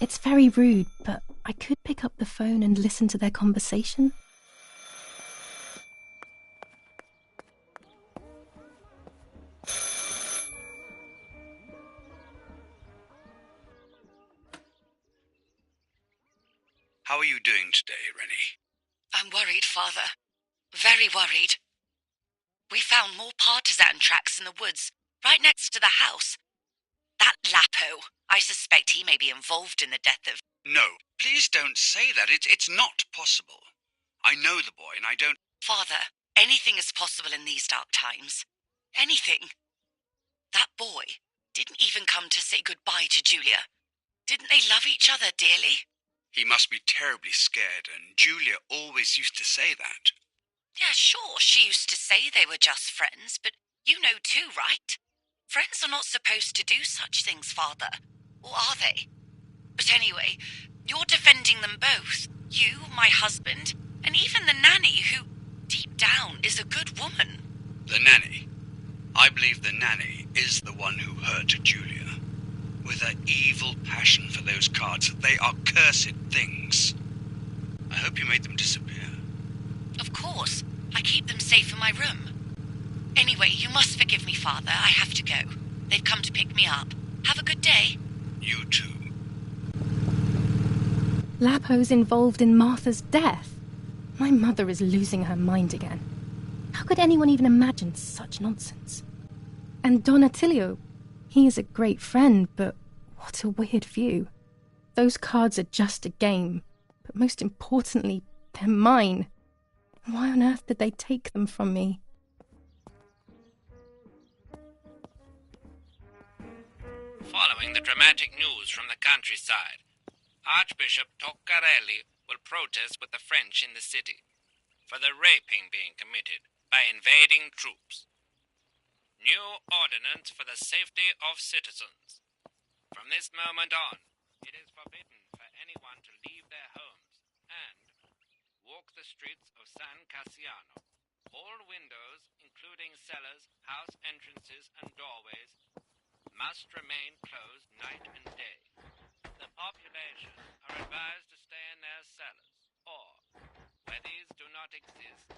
It's very rude, but I could pick up the phone and listen to their conversation. How are you doing today, Rennie? I'm worried, Father. Very worried. We found more partisan tracks in the woods, right next to the house. That Lapo, I suspect he may be involved in the death of... No, please don't say that. It's not possible. I know the boy and I don't... Father, anything is possible in these dark times. Anything. That boy didn't even come to say goodbye to Julia. Didn't they love each other dearly? He must be terribly scared, and Julia always used to say that. Yeah, sure, she used to say they were just friends, but you know too, right? Friends are not supposed to do such things, Father. Or are they? But anyway, you're defending them both. You, my husband, and even the nanny who, deep down, is a good woman. The nanny? I believe the nanny is the one who hurt Julia. With her evil passion for those cards, they are cursed things. I hope you made them disappear. Of course. I keep them safe in my room. Anyway, you must forgive me, Father. I have to go. They've come to pick me up. Have a good day. You too. Lapo's involved in Martha's death. My mother is losing her mind again. How could anyone even imagine such nonsense? And Don Attilio, he is a great friend, but what a weird view. Those cards are just a game, but most importantly, they're mine. Why on earth did they take them from me? Following the dramatic news from the countryside, Archbishop Toccarelli will protest with the French in the city for the raping being committed by invading troops. New ordinance for the safety of citizens. From this moment on, it is forbidden for anyone to leave their homes and walk the streets of San Cassiano. All windows, including cellars, house entrances, and doorways, must remain closed night and day. The population are advised to stay in their cellars, or, where these do not exist,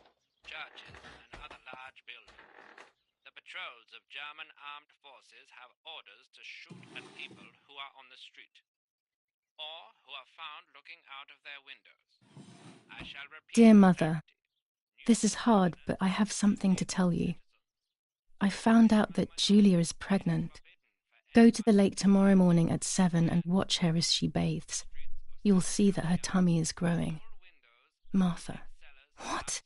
churches and other large buildings. The patrols of German armed forces have orders to shoot at people who are on the street, or who are found looking out of their windows. I shall repeat. Dear Mother, this is hard, but I have something to tell you. I found out that Julia is pregnant. Go to the lake tomorrow morning at 7 and watch her as she bathes. You'll see that her tummy is growing. Martha. What?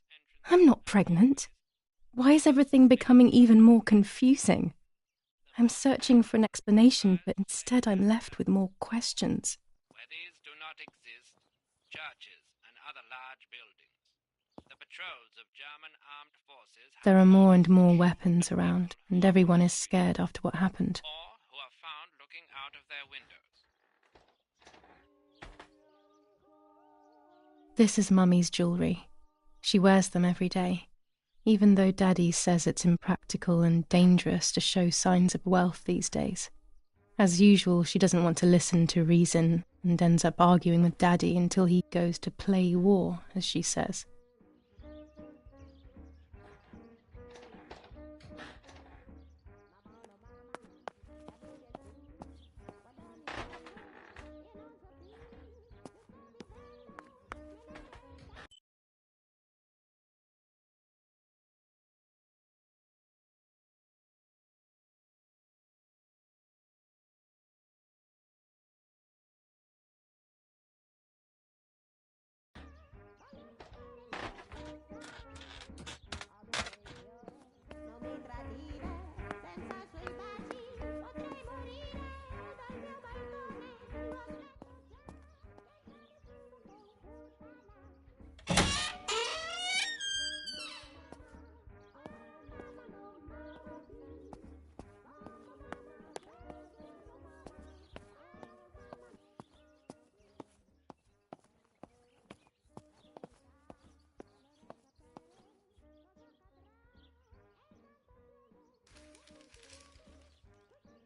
I'm not pregnant. Why is everything becoming even more confusing? I'm searching for an explanation, but instead I'm left with more questions. Where these do not exist, churches and other large buildings. The patrols of German armed forces have There are more and more weapons around, and everyone is scared after what happened. or who are found looking out of their windows. This is Mummy's jewellery. She wears them every day, even though Daddy says it's impractical and dangerous to show signs of wealth these days. As usual, she doesn't want to listen to reason and ends up arguing with Daddy until he goes to play war, as she says.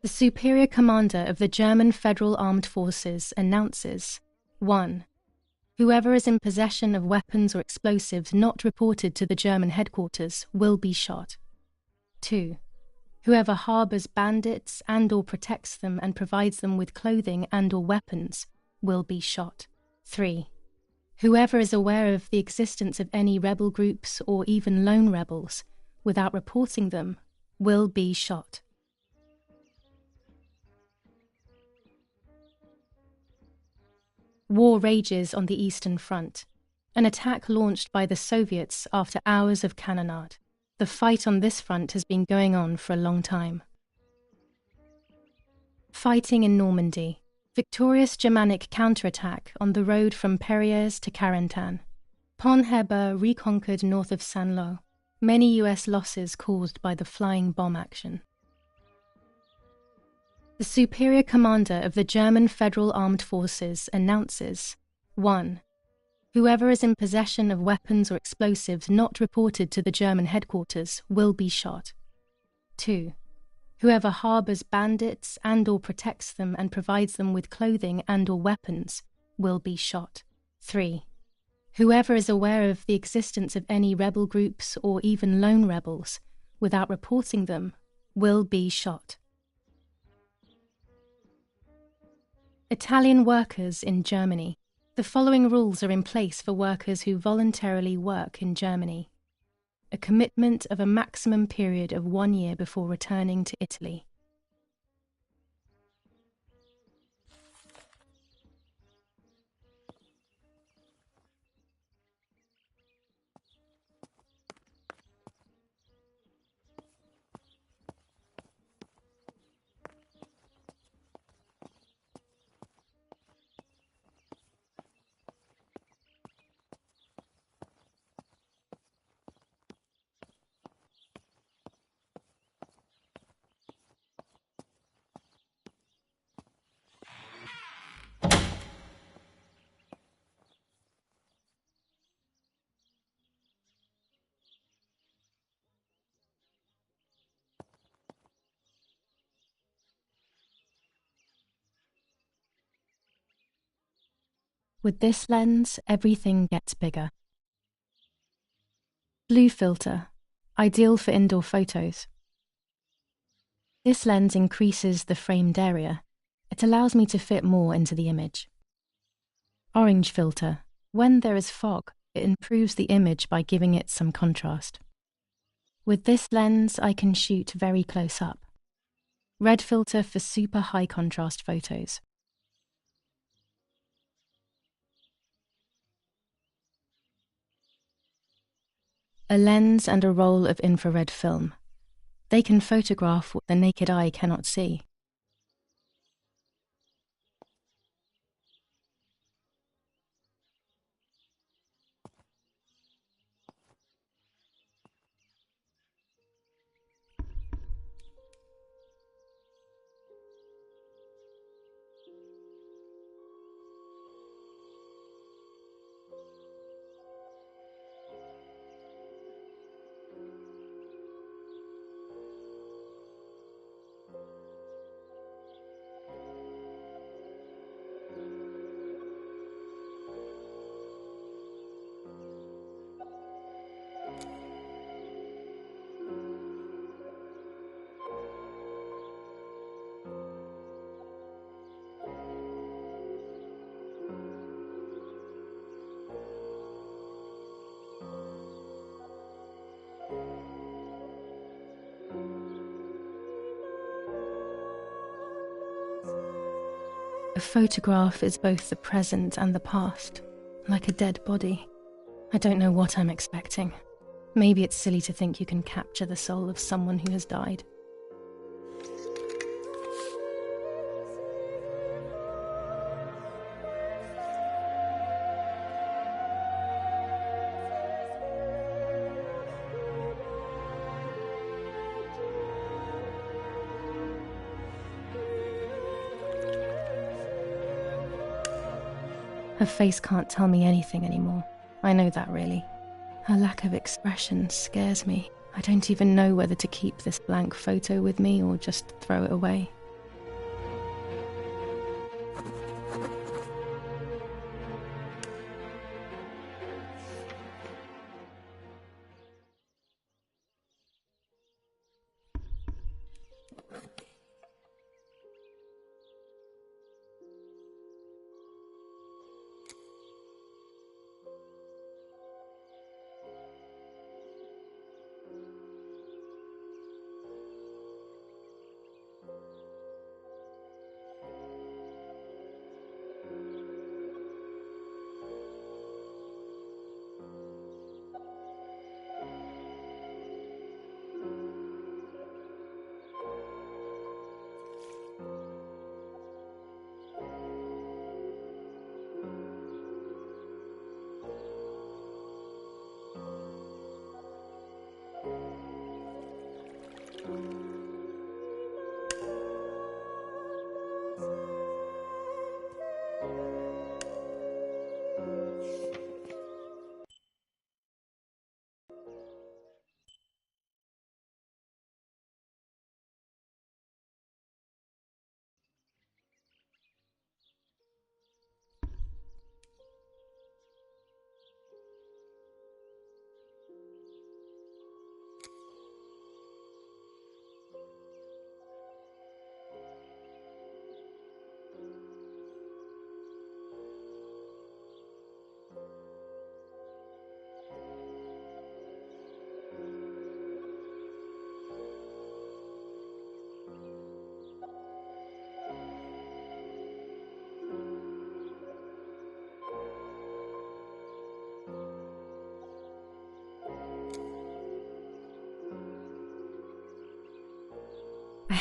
The Superior Commander of the German Federal Armed Forces announces 1. Whoever is in possession of weapons or explosives not reported to the German headquarters will be shot. 2. Whoever harbors bandits and/or protects them and provides them with clothing and/or weapons will be shot. 3. Whoever is aware of the existence of any rebel groups or even lone rebels without reporting them will be shot. War rages on the Eastern Front. An attack launched by the Soviets after hours of cannonade. The fight on this front has been going on for a long time. Fighting in Normandy. Victorious Germanic counterattack on the road from Perrières to Carentan. Pont Heber reconquered north of Saint-Lô. Many US losses caused by the flying bomb action. The Superior Commander of the German Federal Armed Forces announces 1. Whoever is in possession of weapons or explosives not reported to the German headquarters will be shot. 2. Whoever harbors bandits and/or protects them and provides them with clothing and/or weapons will be shot. 3. Whoever is aware of the existence of any rebel groups or even lone rebels without reporting them will be shot. Italian workers in Germany. The following rules are in place for workers who voluntarily work in Germany. A commitment of a maximum period of 1 year before returning to Italy. With this lens, everything gets bigger. Blue filter, ideal for indoor photos. This lens increases the framed area. It allows me to fit more into the image. Orange filter, when there is fog, it improves the image by giving it some contrast. With this lens, I can shoot very close up. Red filter for super high contrast photos. A lens and a roll of infrared film. They can photograph what the naked eye cannot see. A photograph is both the present and the past, like a dead body. I don't know what I'm expecting. Maybe it's silly to think you can capture the soul of someone who has died. Her face can't tell me anything anymore. I know that, really. Her lack of expression scares me. I don't even know whether to keep this blank photo with me or just throw it away.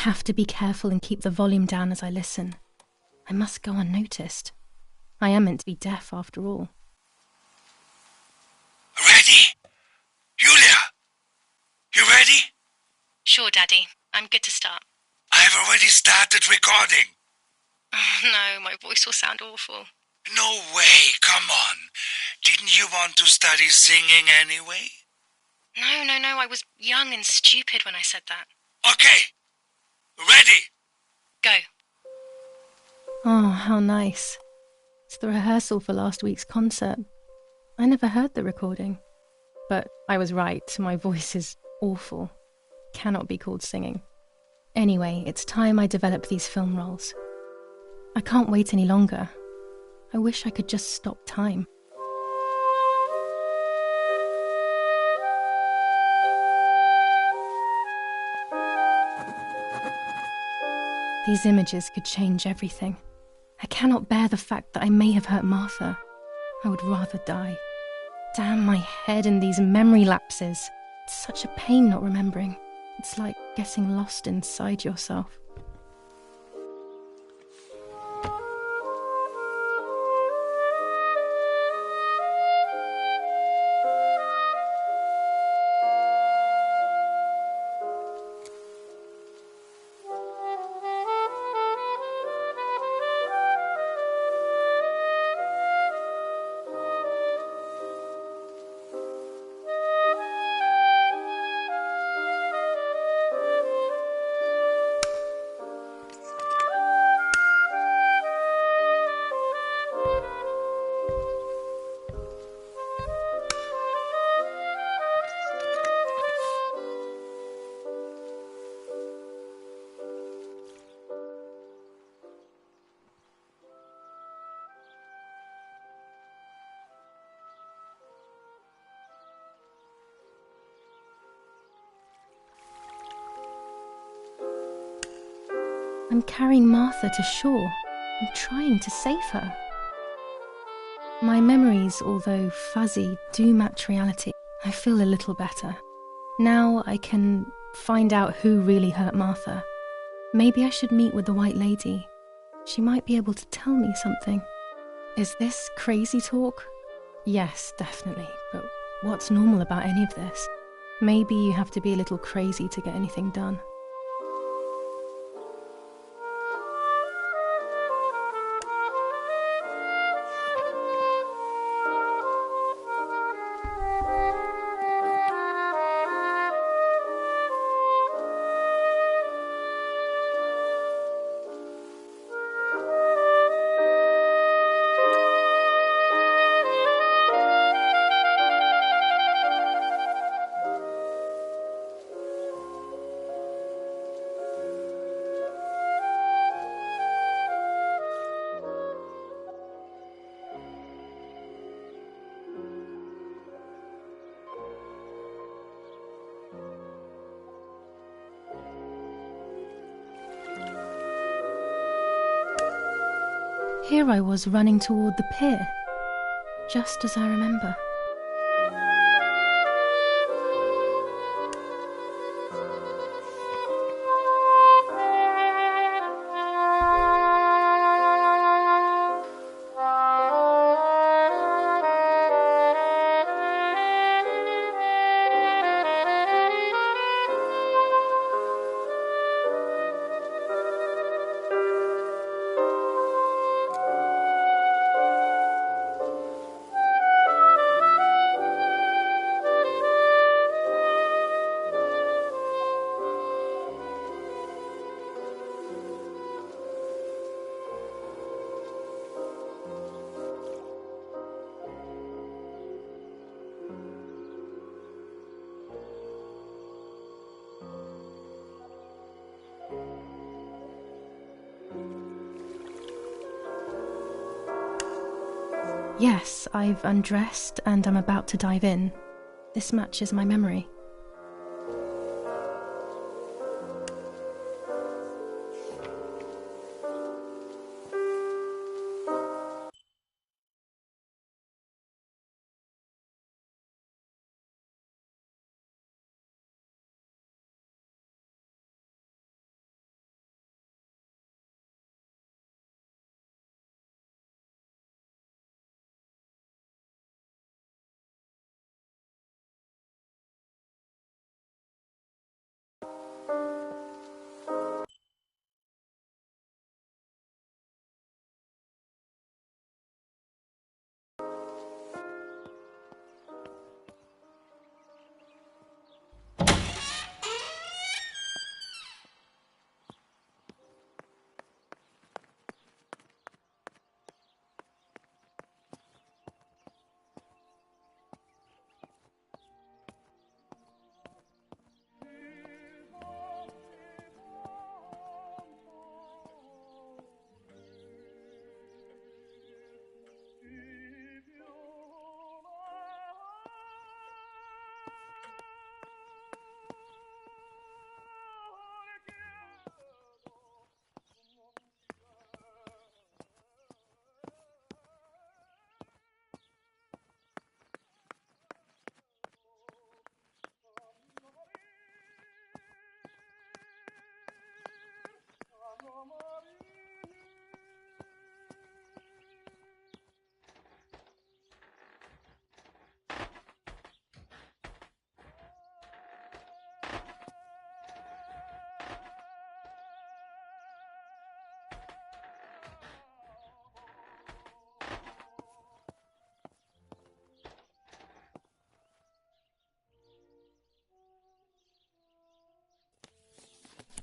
have to be careful and keep the volume down as I listen. I must go unnoticed. I am meant to be deaf after all. Ready? Julia! You ready? Sure, Daddy. I'm good to start. I've already started recording. Oh, no, my voice will sound awful. No way, come on. Didn't you want to study singing anyway? No, I was young and stupid when I said that. Okay. Ready? Go. Oh, how nice. It's the rehearsal for last week's concert. I never heard the recording. But I was right, my voice is awful. Cannot be called singing. Anyway, it's time I develop these film roles. I can't wait any longer. I wish I could just stop time. These images could change everything. I cannot bear the fact that I may have hurt Martha. I would rather die. Damn my head and these memory lapses. It's such a pain not remembering. It's like getting lost inside yourself. I'm carrying Martha to shore. I'm trying to save her. My memories, although fuzzy, do match reality. I feel a little better. Now I can find out who really hurt Martha. Maybe I should meet with the White Lady. She might be able to tell me something. Is this crazy talk? Yes, definitely. But what's normal about any of this? Maybe you have to be a little crazy to get anything done. Here I was running toward the pier, just as I remember. Yes, I've undressed and I'm about to dive in. This matches my memory.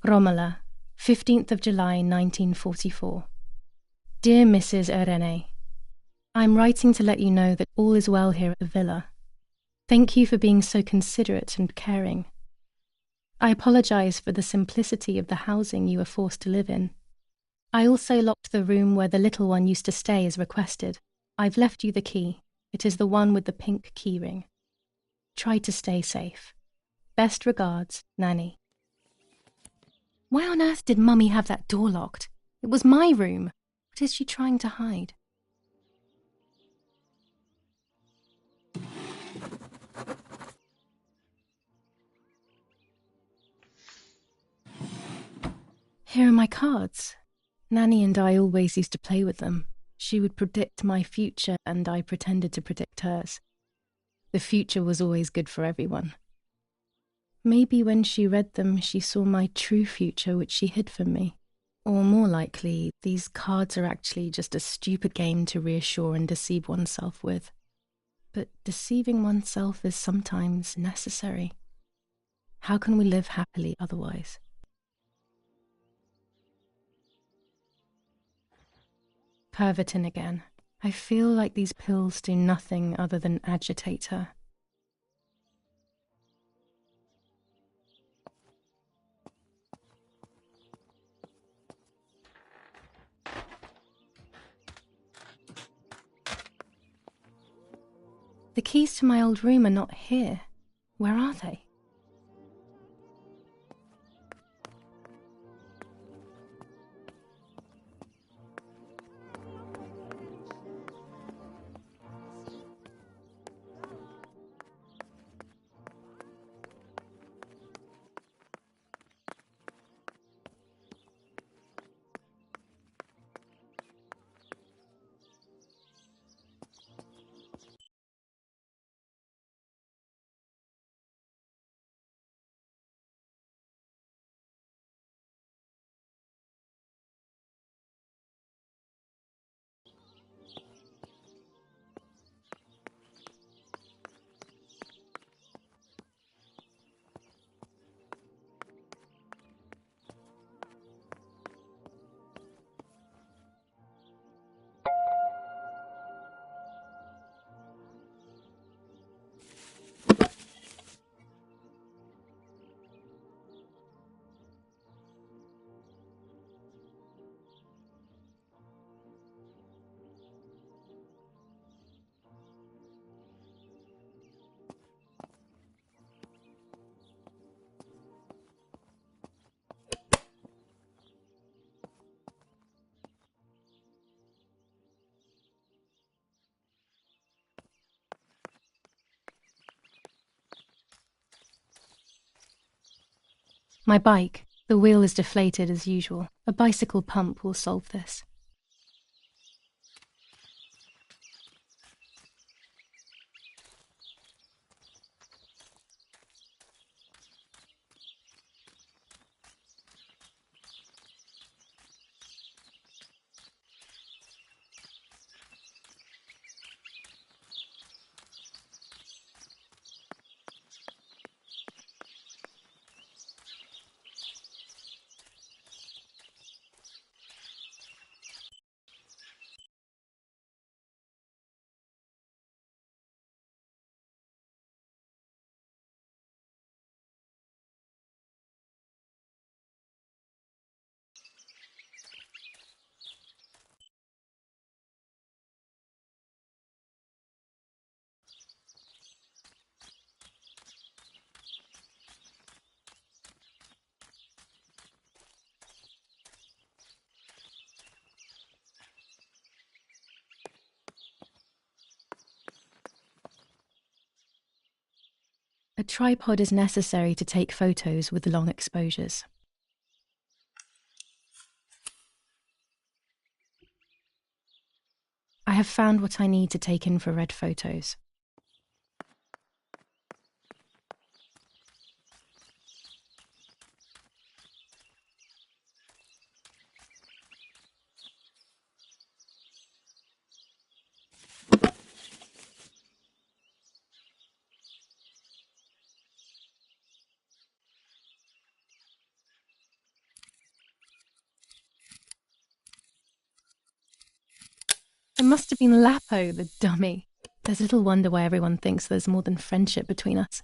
Romola, 15th of July 1944. Dear Mrs. Irene, I'm writing to let you know that all is well here at the villa. Thank you for being so considerate and caring. I apologize for the simplicity of the housing you were forced to live in. I also locked the room where the little one used to stay as requested. I've left you the key. It is the one with the pink keyring. Try to stay safe. Best regards, Nanny. Why on earth did Mummy have that door locked? It was my room. What is she trying to hide? Here are my cards. Nanny and I always used to play with them. She would predict my future and I pretended to predict hers. The future was always good for everyone. Maybe when she read them, she saw my true future, which she hid from me. Or more likely, these cards are actually just a stupid game to reassure and deceive oneself with. But deceiving oneself is sometimes necessary. How can we live happily otherwise? Pervitin again. I feel like these pills do nothing other than agitate her. The keys to my old room are not here. Where are they? My bike. The wheel is deflated as usual. A bicycle pump will solve this. A tripod is necessary to take photos with long exposures. I have found what I need to take infrared photos. It must have been Lapo, the dummy. There's little wonder why everyone thinks there's more than friendship between us.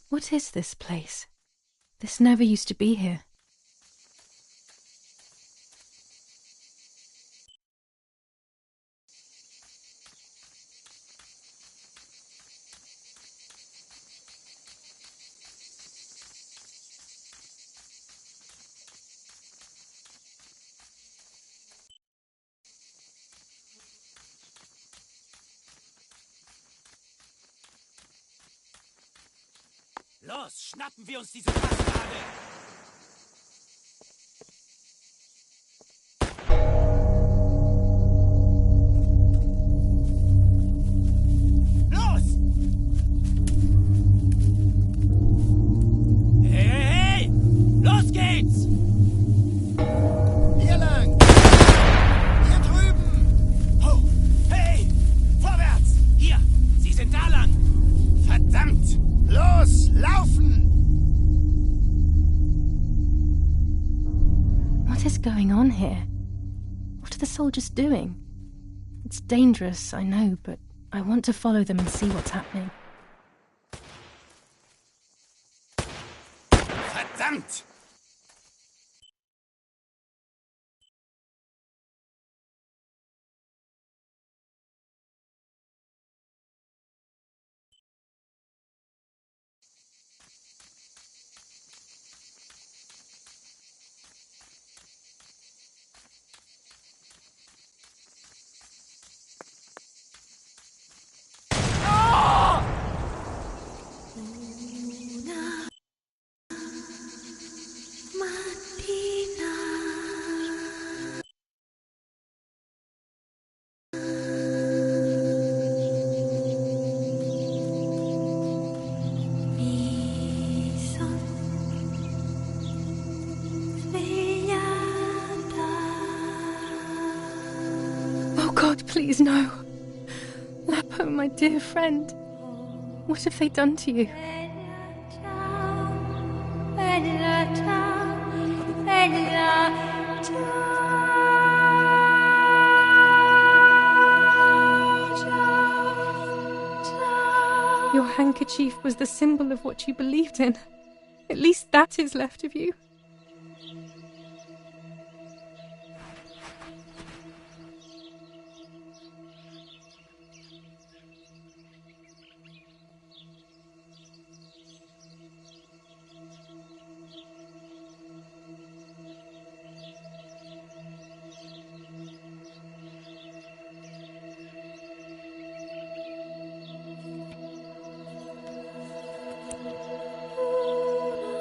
What is this place? This never used to be here. Los, schnappen wir uns diese Bastarde! Los! Hey, hey, hey! Los geht's! Hier lang! Hier drüben! Ho! Hey! Vorwärts! Hier! Sie sind da lang! Verdammt! Los, laufen! What is going on here? What are the soldiers doing? It's dangerous, I know, but I want to follow them and see what's happening. Verdammt! Oh God, please no. Lapo, my dear friend. What have they done to you? Your handkerchief was the symbol of what you believed in. At least that is left of you.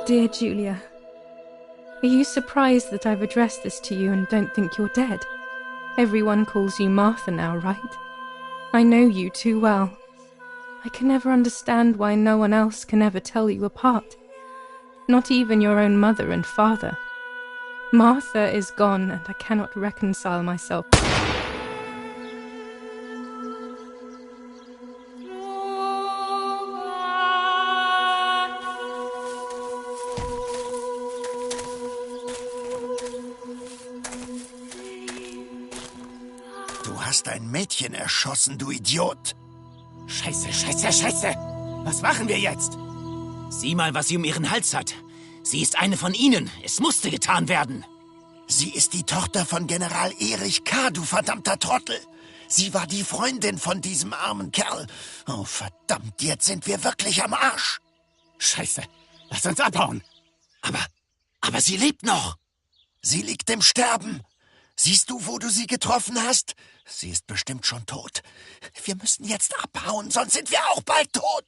Dear Julia, are you surprised that I've addressed this to you and don't think you're dead? Everyone calls you Martha now, right? I know you too well. I can never understand why no one else can ever tell you apart. Not even your own mother and father. Martha is gone and I cannot reconcile myself. Du hast ein Mädchen erschossen, du Idiot! Scheiße, scheiße, scheiße! Was machen wir jetzt? Sieh mal, was sie um ihren Hals hat. Sie ist eine von ihnen. Es musste getan werden. Sie ist die Tochter von General Erich K., du verdammter Trottel. Sie war die Freundin von diesem armen Kerl. Oh, verdammt, jetzt sind wir wirklich am Arsch. Scheiße, lass uns abhauen. Aber sie lebt noch. Sie liegt im Sterben. Siehst du, wo du sie getroffen hast? Sie ist bestimmt schon tot. Wir müssen jetzt abhauen, sonst sind wir auch bald tot.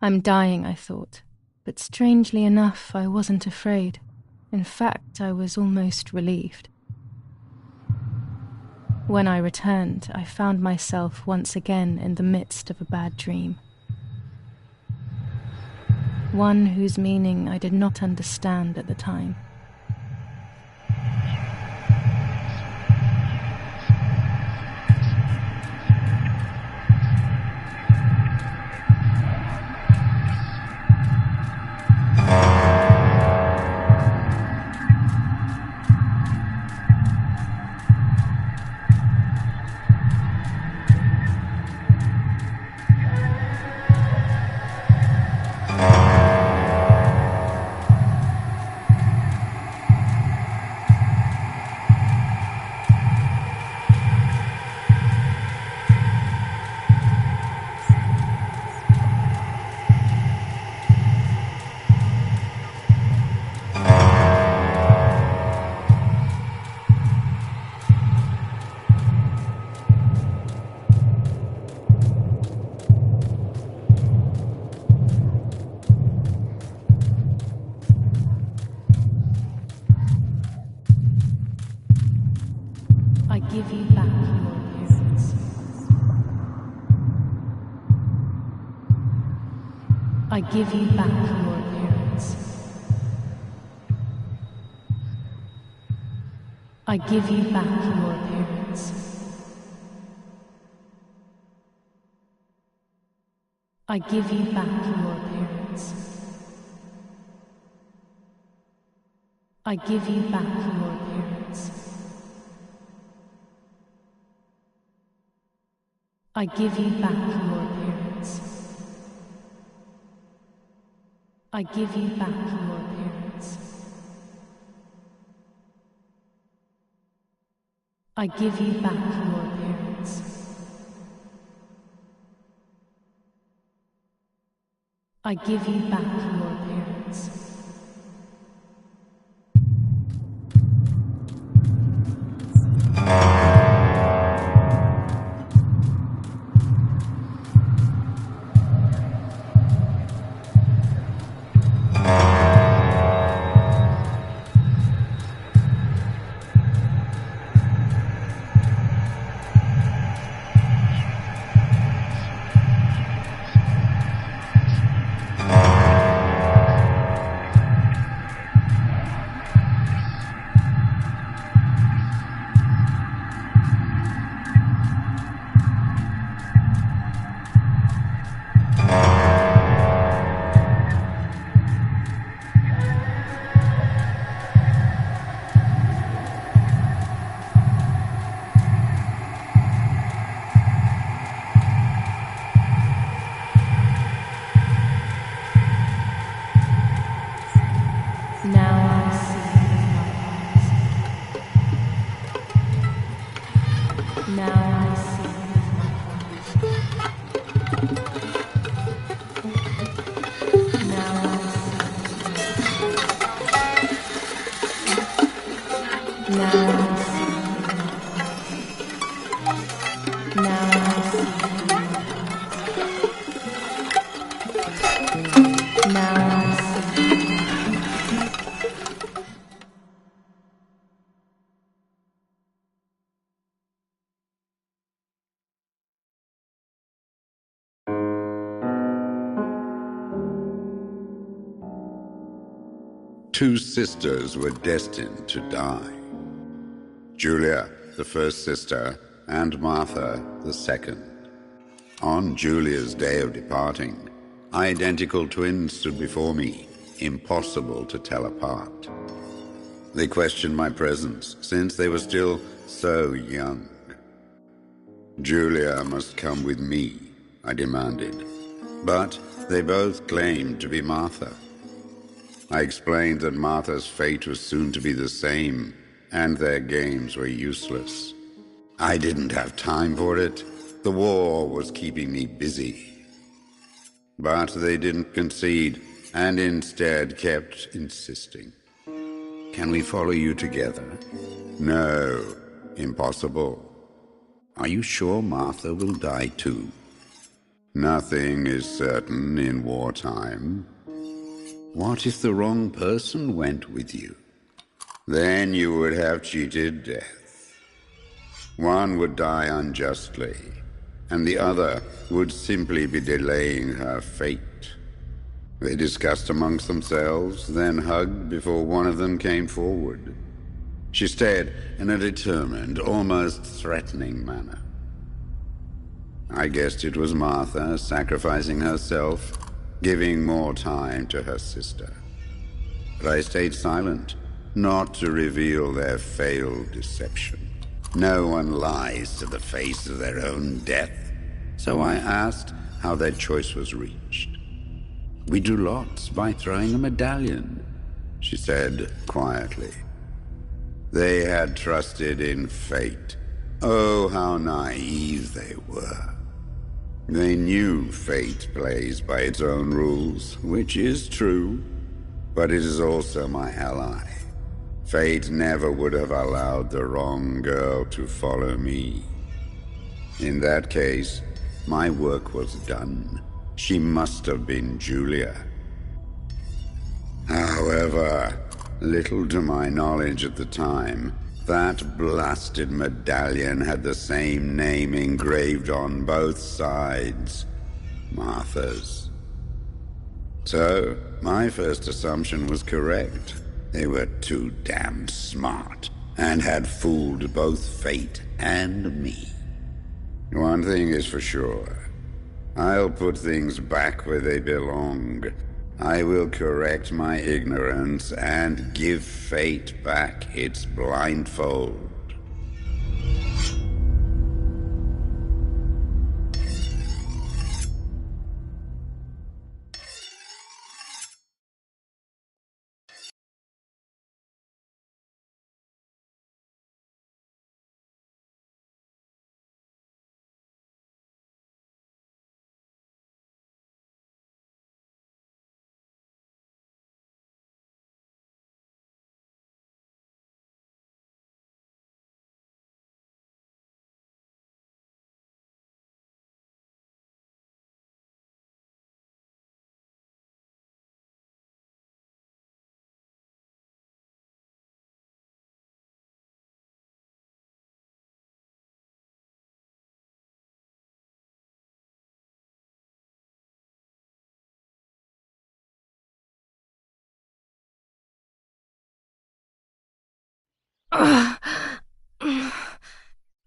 I'm dying, I thought, but strangely enough, I wasn't afraid. In fact, I was almost relieved. When I returned, I found myself once again in the midst of a bad dream. One whose meaning I did not understand at the time. I give you back your appearance. I give you back your appearance. I give you back your appearance. I give you back your appearance. I give you back your appearance. I give you back your appearance. I give you back your appearance. I give you back your appearance. I give you back your appearance. two sisters were destined to die. Julia, the first sister, and Martha, the second. On Julia's day of departing, identical twins stood before me, impossible to tell apart. They questioned my presence, since they were still so young. Julia must come with me, I demanded, but they both claimed to be Martha. I explained that Martha's fate was soon to be the same, and their games were useless. I didn't have time for it. The war was keeping me busy. But they didn't concede, and instead kept insisting. Can we follow you together? No, impossible. Are you sure Martha will die too? Nothing is certain in wartime. What if the wrong person went with you? Then you would have cheated death. One would die unjustly, and the other would simply be delaying her fate. They discussed amongst themselves, then hugged before one of them came forward. She stared in a determined, almost threatening manner. I guessed it was Martha sacrificing herself, giving more time to her sister. But I stayed silent, not to reveal their failed deception. No one lies to the face of their own death, so I asked how their choice was reached. We drew lots by throwing a medallion, she said quietly. They had trusted in fate. Oh, how naive they were. They knew fate plays by its own rules, which is true, but it is also my ally. Fate never would have allowed the wrong girl to follow me. In that case, my work was done. She must have been Julia. However, little to my knowledge at the time, that blasted medallion had the same name engraved on both sides, Martha's. So, my first assumption was correct. They were too damn smart, and had fooled both fate and me. One thing is for sure. I'll put things back where they belong. I will correct my ignorance and give fate back its blindfold. Ugh.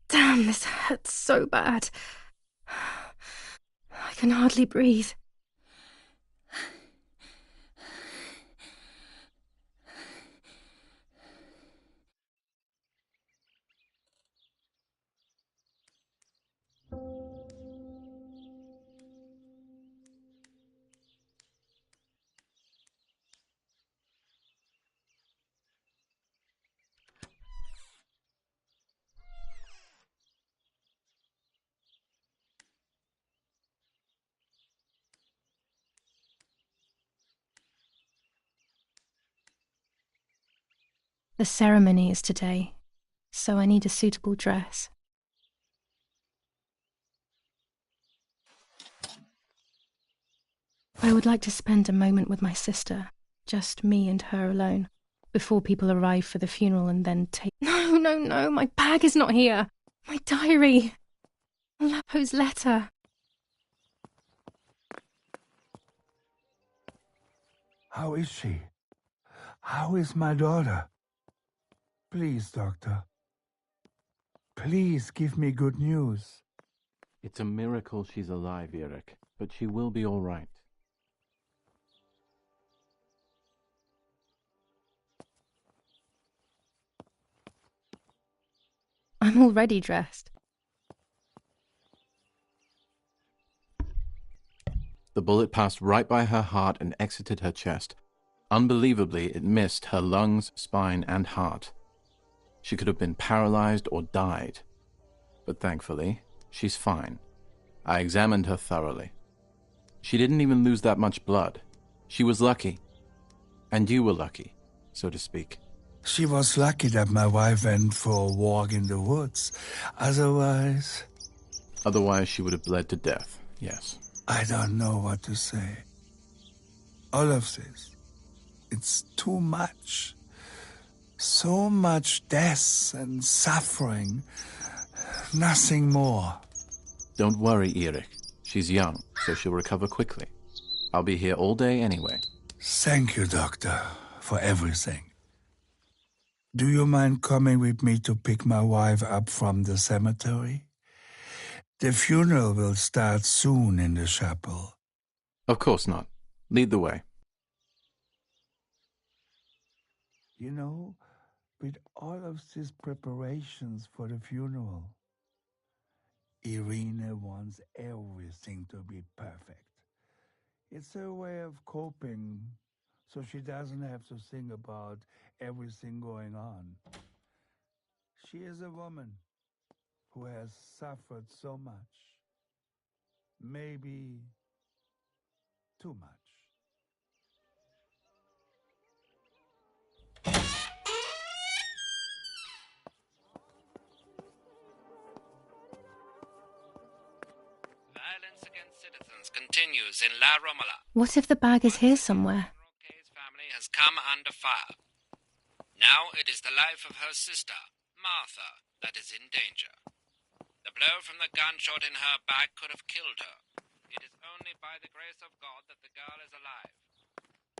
Damn, this hurts so bad. I can hardly breathe. The ceremony is today, so I need a suitable dress. I would like to spend a moment with my sister, just me and her alone, before people arrive for the funeral and then take... No, my bag is not here! My diary! Lapo's letter! How is she? How is my daughter? Please, doctor. Please give me good news. It's a miracle she's alive, Eric, but she will be all right. I'm already dressed. The bullet passed right by her heart and exited her chest. Unbelievably, it missed her lungs, spine, and heart. She could have been paralyzed or died. But thankfully, she's fine. I examined her thoroughly. She didn't even lose that much blood. She was lucky. And you were lucky, so to speak. She was lucky that my wife went for a walk in the woods. Otherwise, she would have bled to death, yes. I don't know what to say. All of this, it's too much. So much death and suffering. Nothing more. Don't worry, Eric. She's young, so she'll recover quickly. I'll be here all day anyway. Thank you, Doctor, for everything. Do you mind coming with me to pick my wife up from the cemetery? The funeral will start soon in the chapel. Of course not. Lead the way. You know, with all of these preparations for the funeral, Irina wants everything to be perfect. It's her way of coping, so she doesn't have to think about everything going on. She is a woman who has suffered so much. Maybe too much. Violence against citizens continues in La Romola. What if the bag is here somewhere? Roquet's family has come under fire. Now it is the life of her sister, Martha, that is in danger. The blow from the gunshot in her back could have killed her. It is only by the grace of God that the girl is alive.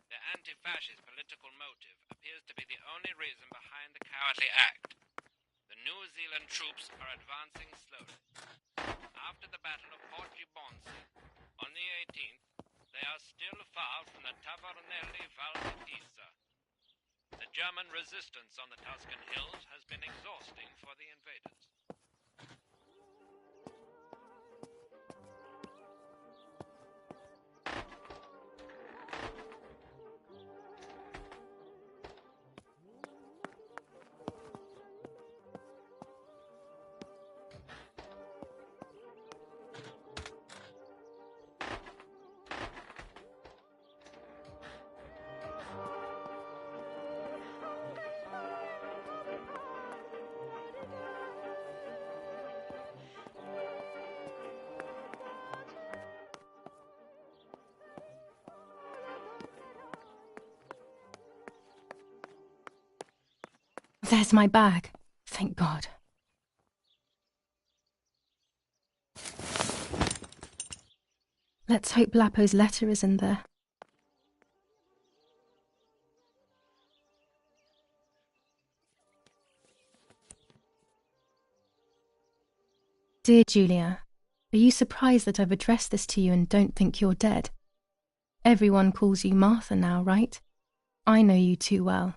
The anti-fascist political motive appears to be the only reason behind the cowardly act. The New Zealand troops are advancing slowly. After the Battle of Port Gibbonsi, on the 18th, they are still far from the Tavernelli Val di Pisa. The German resistance on the Tuscan hills has been exhausting for the invaders. There's my bag. Thank God. Let's hope Lapo's letter is in there. Dear Julia, are you surprised that I've addressed this to you and don't think you're dead? Everyone calls you Martha now, right? I know you too well.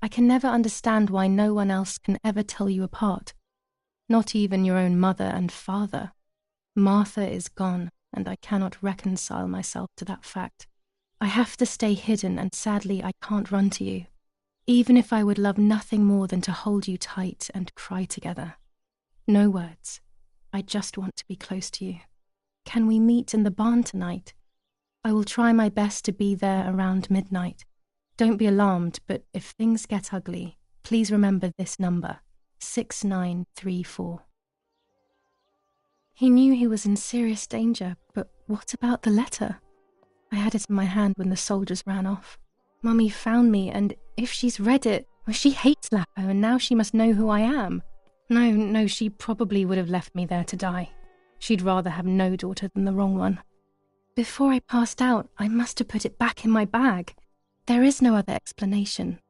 I can never understand why no one else can ever tell you apart. Not even your own mother and father. Martha is gone, and I cannot reconcile myself to that fact. I have to stay hidden, and sadly I can't run to you. Even if I would love nothing more than to hold you tight and cry together. No words. I just want to be close to you. Can we meet in the barn tonight? I will try my best to be there around midnight. Don't be alarmed, but if things get ugly, please remember this number, 6934. He knew he was in serious danger, but what about the letter? I had it in my hand when the soldiers ran off. Mummy found me, and if she's read it, well, she hates Lapo, and now she must know who I am. No, she probably would have left me there to die. She'd rather have no daughter than the wrong one. Before I passed out, I must have put it back in my bag. There is no other explanation.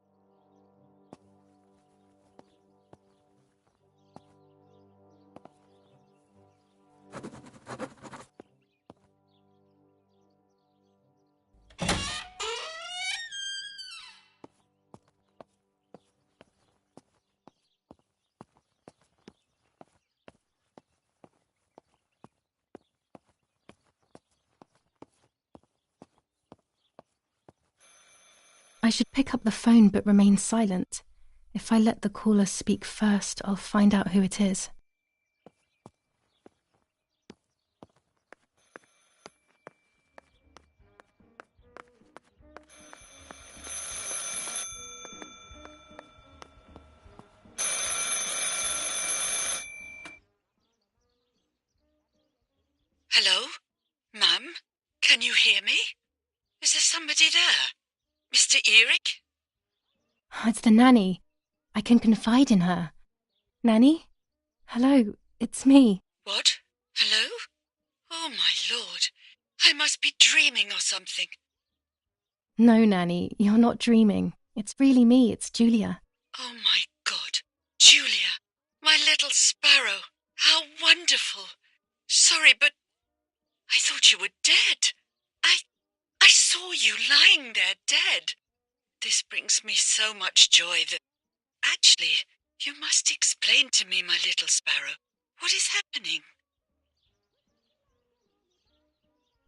I should pick up the phone but remain silent. If I let the caller speak first, I'll find out who it is. Hello? Ma'am? Can you hear me? Is there somebody there? Mr. Eric? It's the nanny. I can confide in her. Nanny? Hello, it's me. What? Hello? Oh, my lord. I must be dreaming or something. No, Nanny, you're not dreaming. It's really me, it's Julia. Oh, my God. Julia, my little sparrow. How wonderful. Sorry, but I thought you were dead. I saw you lying there dead. This brings me so much joy that... Actually, you must explain to me, my little sparrow. What is happening?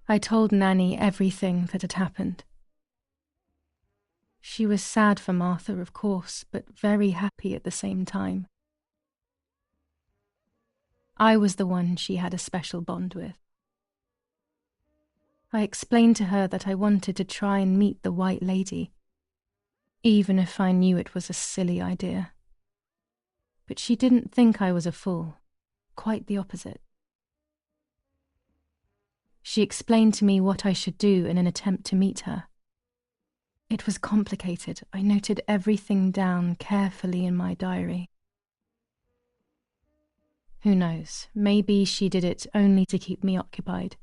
I told Nanny everything that had happened. She was sad for Martha, of course, but very happy at the same time. I was the one she had a special bond with. I explained to her that I wanted to try and meet the White Lady, even if I knew it was a silly idea. But she didn't think I was a fool, quite the opposite. She explained to me what I should do in an attempt to meet her. It was complicated. I noted everything down carefully in my diary. Who knows, maybe she did it only to keep me occupied,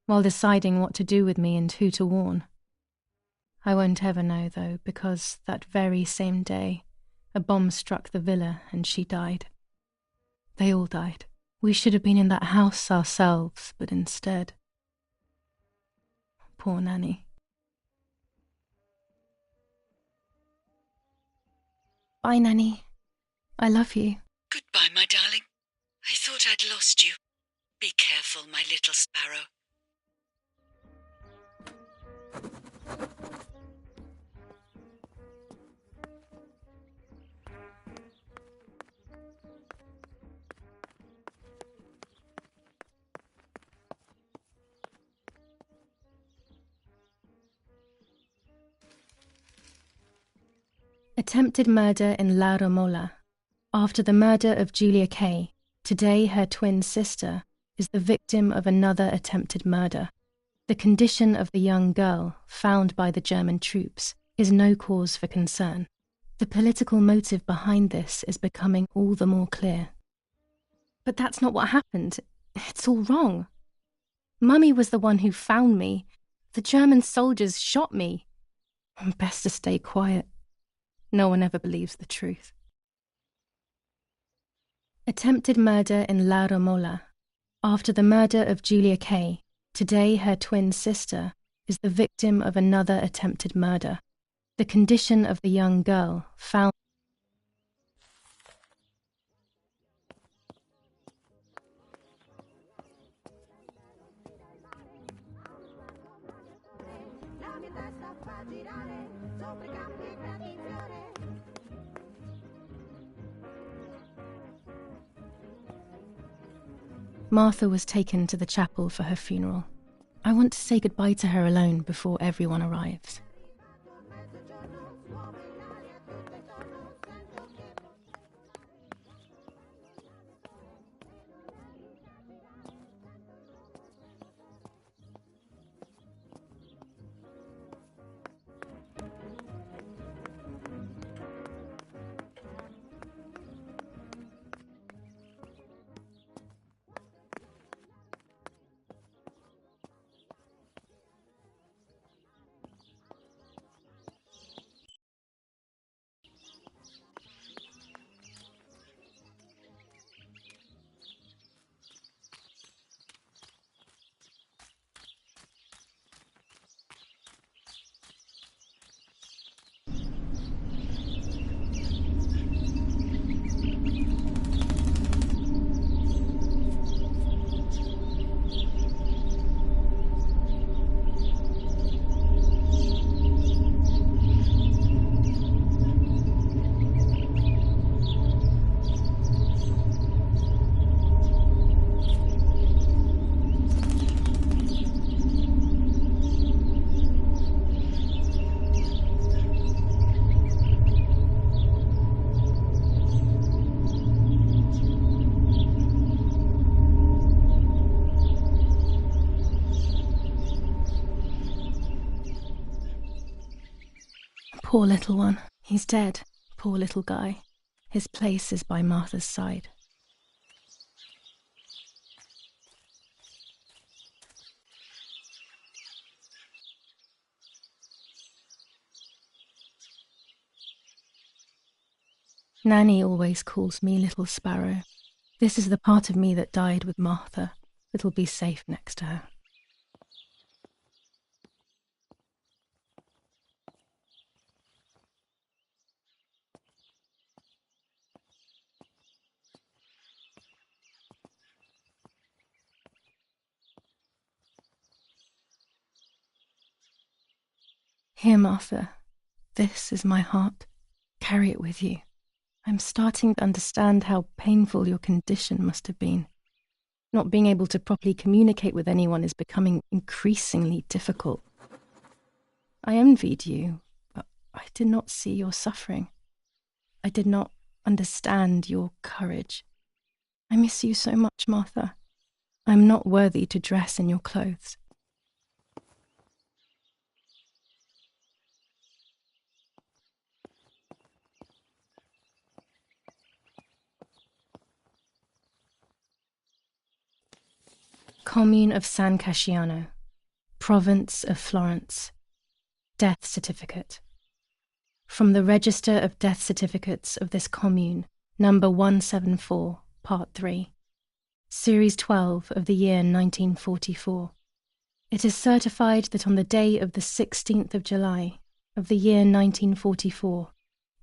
while deciding what to do with me and who to warn. I won't ever know, though, because that very same day, a bomb struck the villa and she died. They all died. We should have been in that house ourselves, but instead... Poor Nanny. Bye, Nanny. I love you. Goodbye, my darling. I thought I'd lost you. Be careful, my little sparrow. Attempted murder in La Romola. After the murder of Julia Kay, today her twin sister is the victim of another attempted murder. The condition of the young girl, found by the German troops, is no cause for concern. The political motive behind this is becoming all the more clear. But that's not what happened. It's all wrong. Mummy was the one who found me. The German soldiers shot me. Best to stay quiet. No one ever believes the truth. Attempted murder in La Romola. After the murder of Julia Kay, today her twin sister is the victim of another attempted murder. The condition of the young girl, found... Martha was taken to the chapel for her funeral. I want to say goodbye to her alone before everyone arrives. Poor little one. He's dead. Poor little guy. His place is by Martha's side. Nanny always calls me Little Sparrow. This is the part of me that died with Martha. It'll be safe next to her. Here, Martha. This is my heart. Carry it with you. I'm starting to understand how painful your condition must have been. Not being able to properly communicate with anyone is becoming increasingly difficult. I envied you, but I did not see your suffering. I did not understand your courage. I miss you so much, Martha. I'm not worthy to dress in your clothes. Commune of San Casciano, Province of Florence. Death certificate. From the Register of Death Certificates of this commune, number 174, part 3, series 12 of the year 1944. It is certified that on the day of the 16th of July of the year 1944,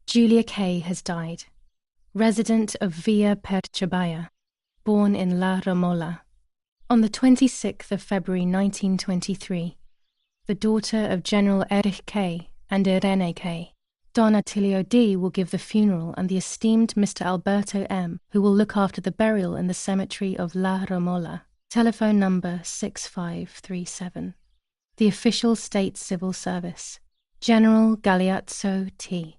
Julia K. has died, resident of Via Perchabaya, born in La Romola. On the 26th of February 1923, the daughter of General Erich K. and Irene K., Don Attilio D. will give the funeral, and the esteemed Mr. Alberto M., who will look after the burial in the cemetery of La Romola. Telephone number 6537. The official state civil service. General Galeazzo T.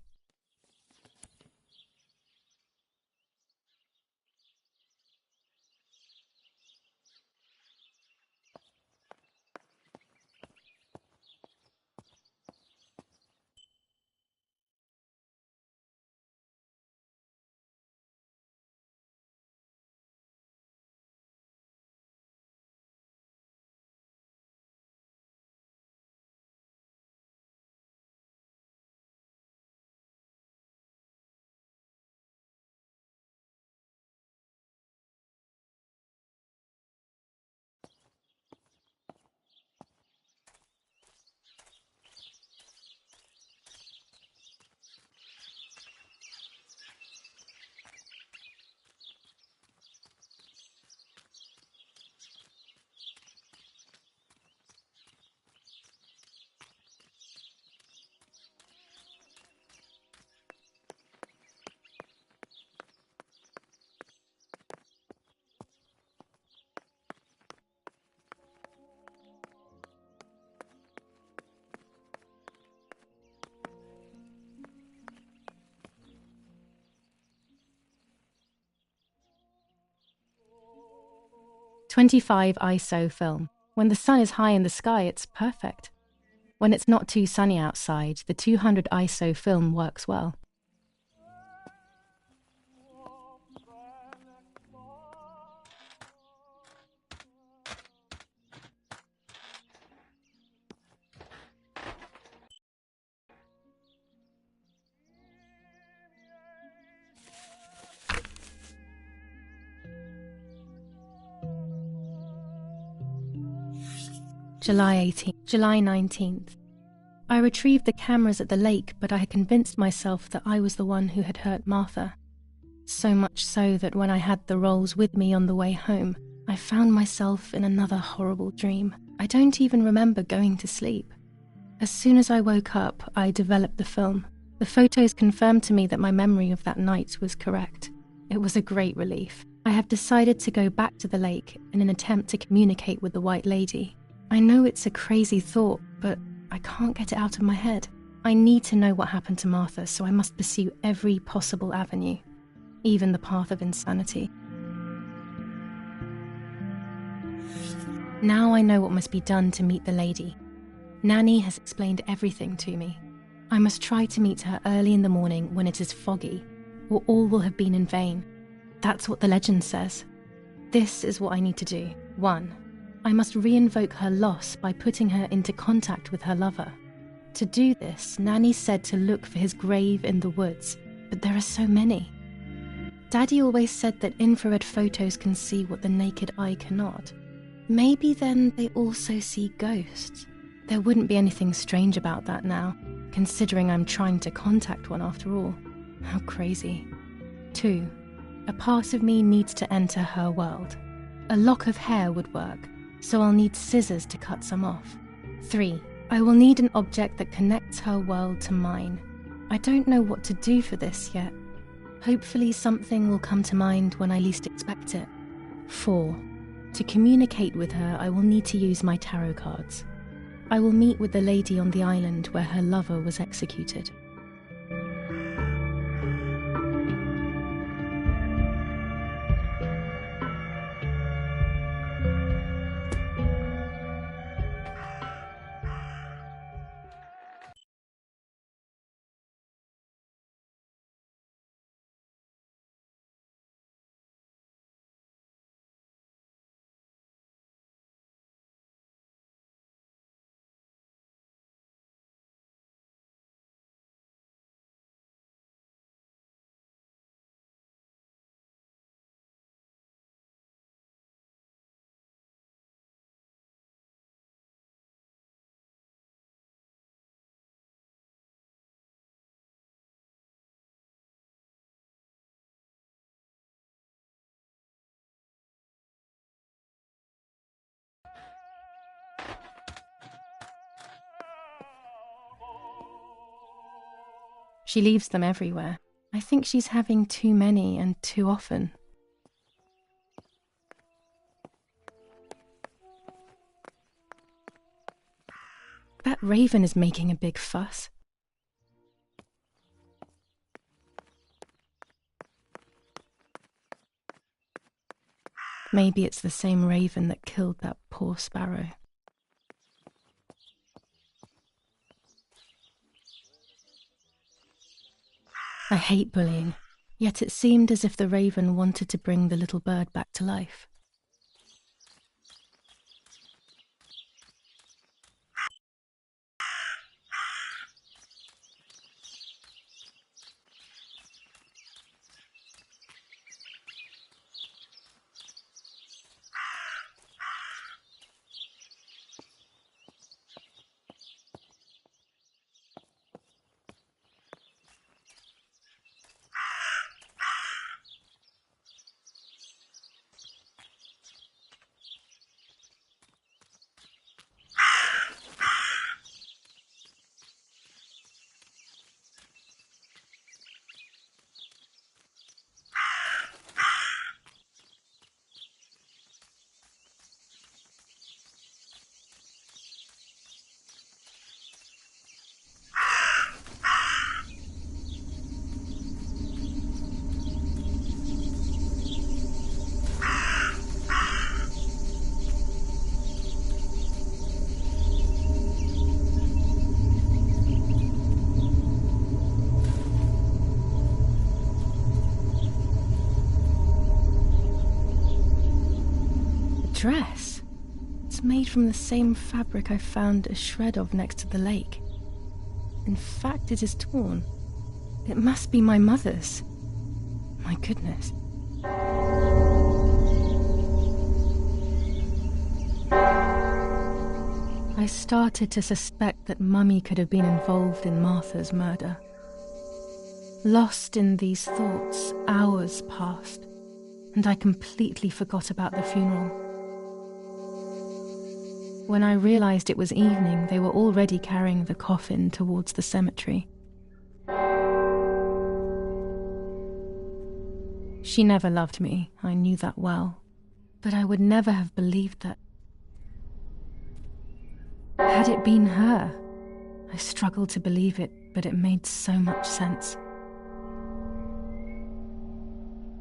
.25 ISO film. When the sun is high in the sky, it's perfect. When it's not too sunny outside, the 200 ISO film works well. July 19th. I retrieved the cameras at the lake, but I had convinced myself that I was the one who had hurt Martha. So much so that when I had the rolls with me on the way home, I found myself in another horrible dream. I don't even remember going to sleep. As soon as I woke up, I developed the film. The photos confirmed to me that my memory of that night was correct. It was a great relief. I have decided to go back to the lake in an attempt to communicate with the White Lady. I know it's a crazy thought, but I can't get it out of my head. I need to know what happened to Martha, so I must pursue every possible avenue, even the path of insanity. Now I know what must be done to meet the lady. Nanny has explained everything to me. I must try to meet her early in the morning when it is foggy, or all will have been in vain. That's what the legend says. This is what I need to do. 1. I must re-invoke her loss by putting her into contact with her lover. To do this, Nanny said to look for his grave in the woods, but there are so many. Daddy always said that infrared photos can see what the naked eye cannot. Maybe then they also see ghosts. There wouldn't be anything strange about that now, considering I'm trying to contact one after all. How crazy. 2. A part of me needs to enter her world. A lock of hair would work, so I'll need scissors to cut some off. 3. I will need an object that connects her world to mine. I don't know what to do for this yet. Hopefully something will come to mind when I least expect it. 4. To communicate with her, I will need to use my tarot cards. I will meet with the lady on the island where her lover was executed. She leaves them everywhere. I think she's having too many and too often. That raven is making a big fuss. Maybe it's the same raven that killed that poor sparrow. I hate bullying, yet it seemed as if the raven wanted to bring the little bird back to life. Dress. It's made from the same fabric I found a shred of next to the lake. In fact, it is torn. It must be my mother's. My goodness. I started to suspect that Mummy could have been involved in Martha's murder. Lost in these thoughts, hours passed, and I completely forgot about the funeral. When I realized it was evening, they were already carrying the coffin towards the cemetery. She never loved me, I knew that well, but I would never have believed that. Had it been her? I struggled to believe it, but it made so much sense.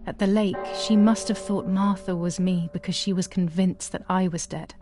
At the lake, she must have thought Martha was me because she was convinced that I was dead.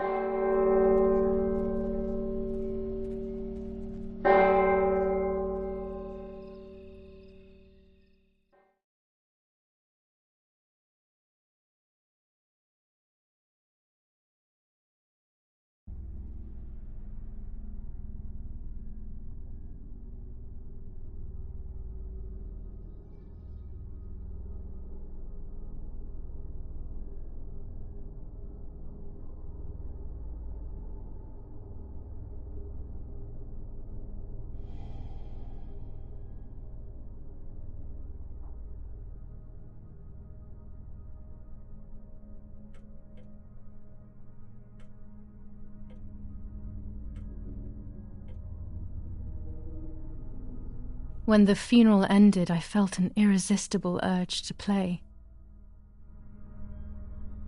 When the funeral ended, I felt an irresistible urge to play.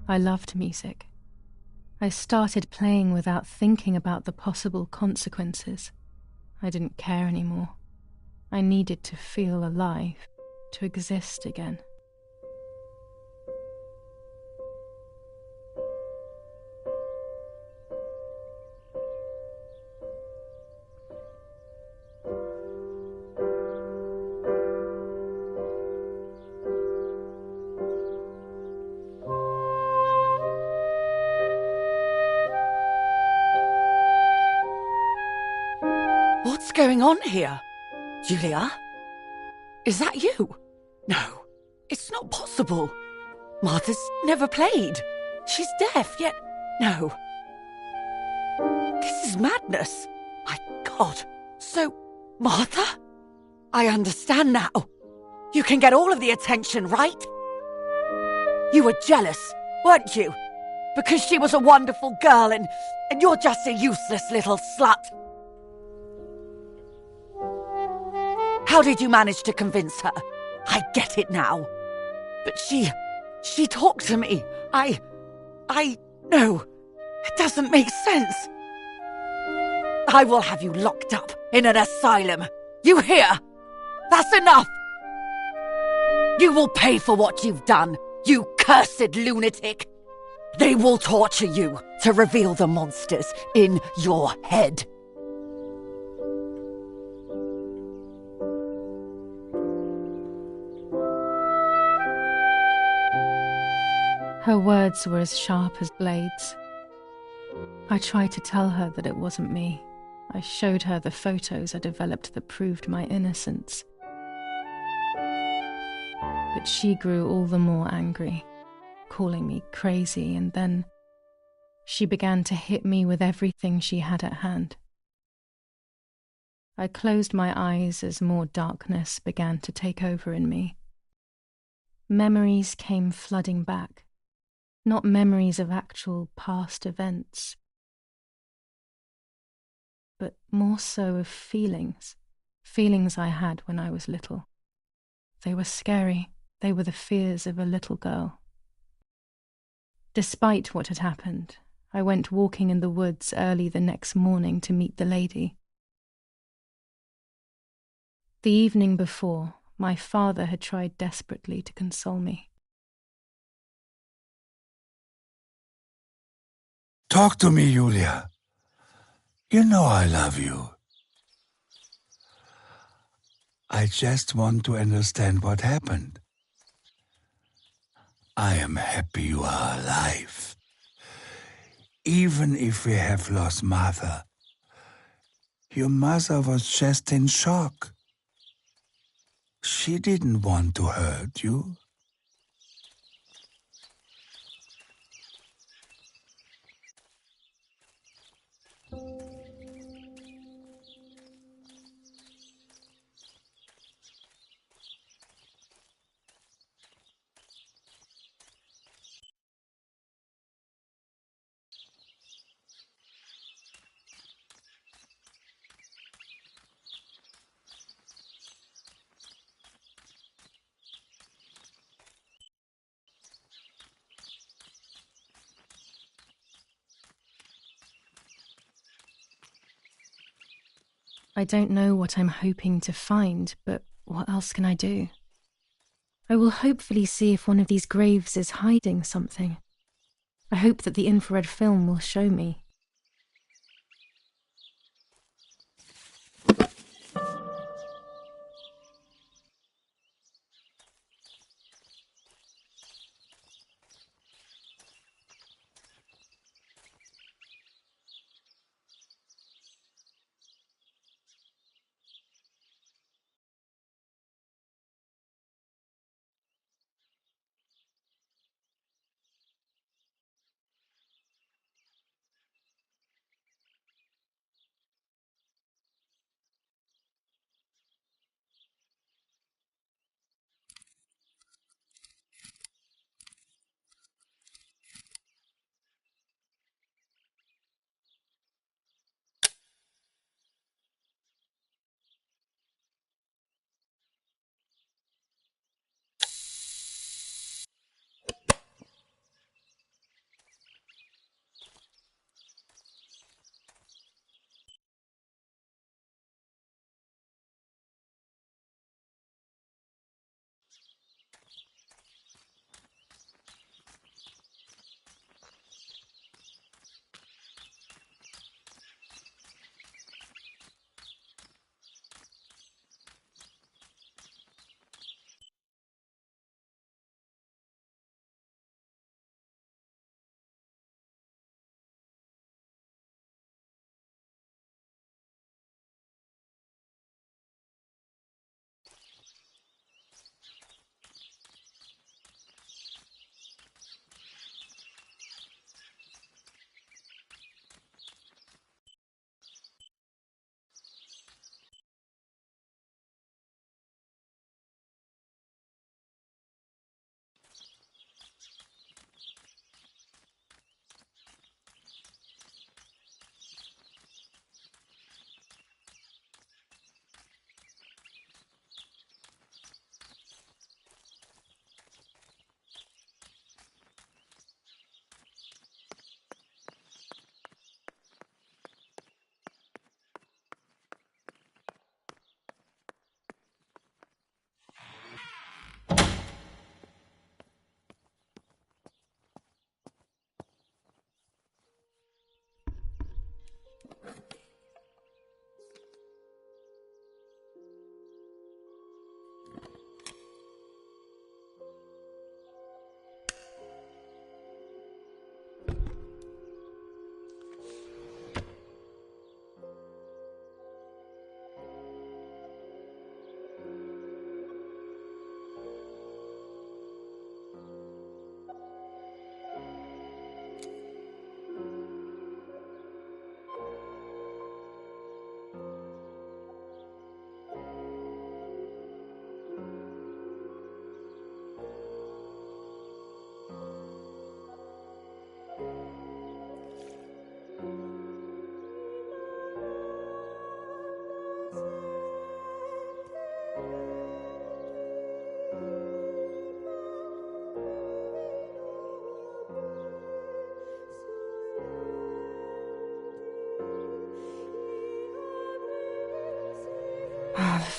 I loved music. I started playing without thinking about the possible consequences. I didn't care anymore. I needed to feel alive, to exist again. What's going on here? Julia? Is that you? No, it's not possible. Martha's never played. She's deaf, yet no. This is madness. My God. So, Martha? I understand now. You can get all of the attention, right? You were jealous, weren't you? Because she was a wonderful girl and you're just a useless little slut. How did you manage to convince her? I get it now. But she talked to me. No, it doesn't make sense. I will have you locked up in an asylum. You hear? That's enough. You will pay for what you've done, you cursed lunatic. They will torture you to reveal the monsters in your head. Her words were as sharp as blades. I tried to tell her that it wasn't me. I showed her the photos I developed that proved my innocence. But she grew all the more angry, calling me crazy, and then she began to hit me with everything she had at hand. I closed my eyes as more darkness began to take over in me. Memories came flooding back. Not memories of actual past events, but more so of feelings I had when I was little. They were scary. They were the fears of a little girl. Despite what had happened, I went walking in the woods early the next morning to meet the lady. The evening before, my father had tried desperately to console me. Talk to me, Julia. You know I love you. I just want to understand what happened. I am happy you are alive. Even if we have lost Martha, your mother was just in shock. She didn't want to hurt you. I don't know what I'm hoping to find, but what else can I do? I will hopefully see if one of these graves is hiding something. I hope that the infrared film will show me.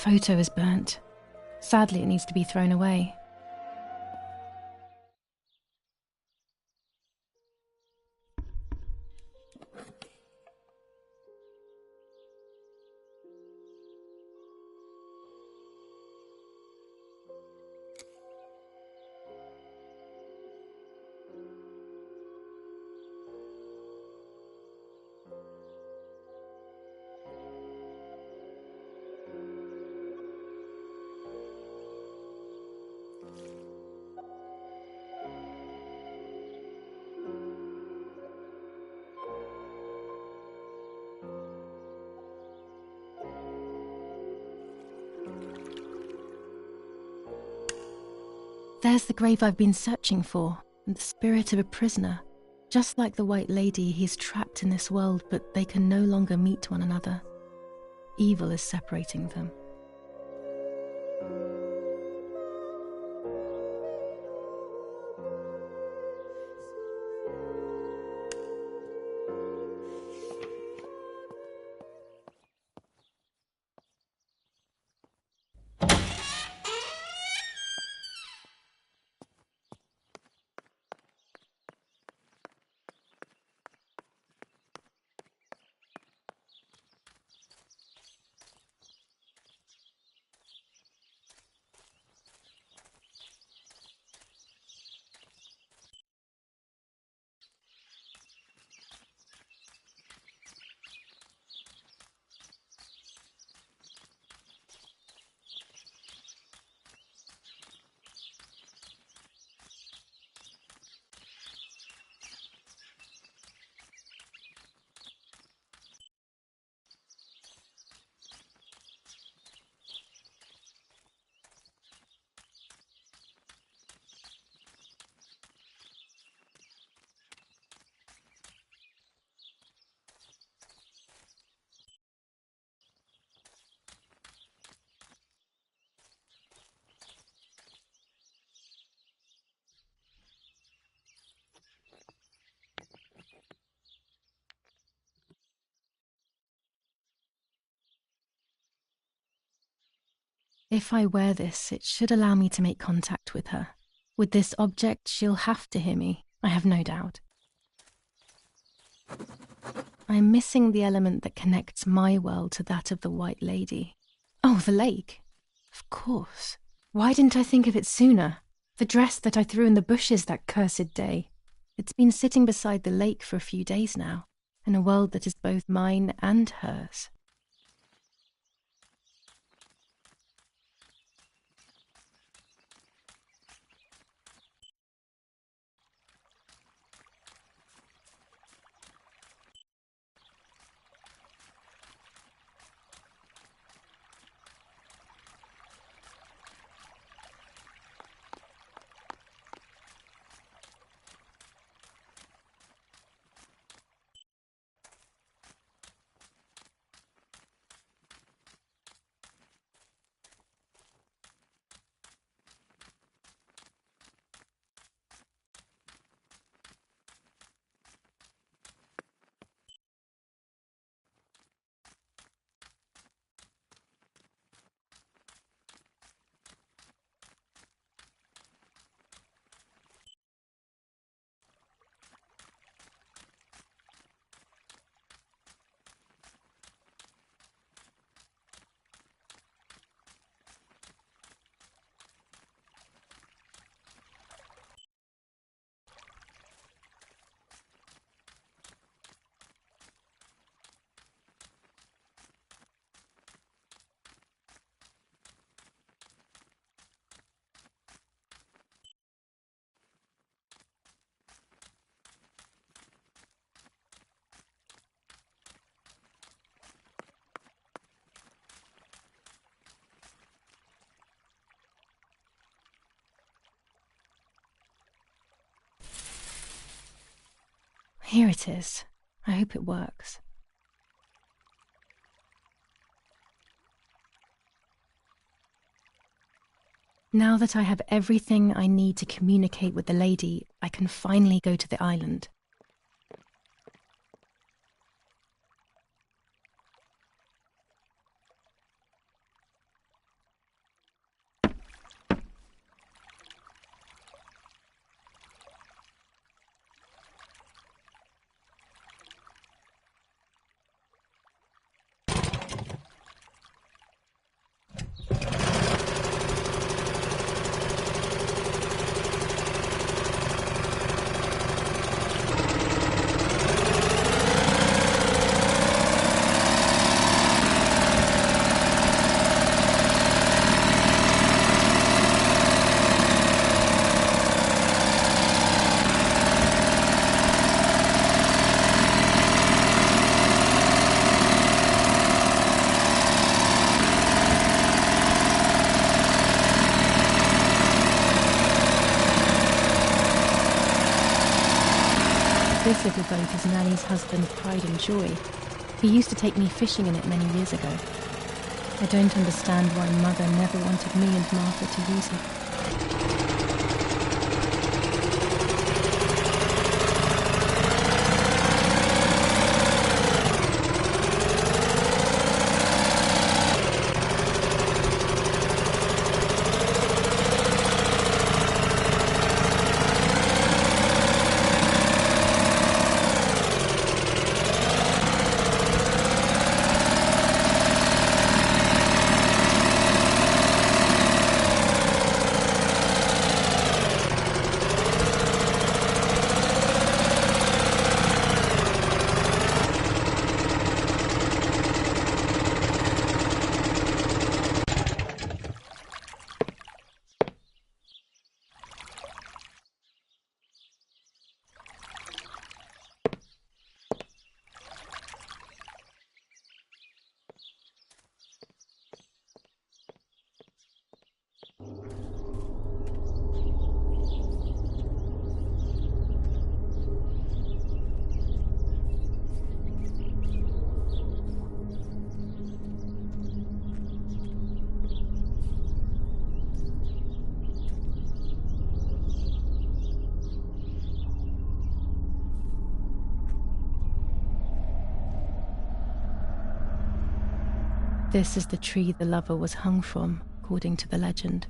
photo is burnt. Sadly, it needs to be thrown away. There's the grave I've been searching for, and the spirit of a prisoner. Just like the White Lady, he's trapped in this world, but they can no longer meet one another. Evil is separating them. If I wear this, it should allow me to make contact with her. With this object, she'll have to hear me, I have no doubt. I'm missing the element that connects my world to that of the White Lady. Oh, the lake. Of course. Why didn't I think of it sooner? The dress that I threw in the bushes that cursed day. It's been sitting beside the lake for a few days now, in a world that is both mine and hers. Here it is. I hope it works. Now that I have everything I need to communicate with the lady, I can finally go to the island. This little boat is Nanny's husband's pride and joy. He used to take me fishing in it many years ago. I don't understand why Mother never wanted me and Martha to use it. This is the tree the lover was hung from, according to the legend.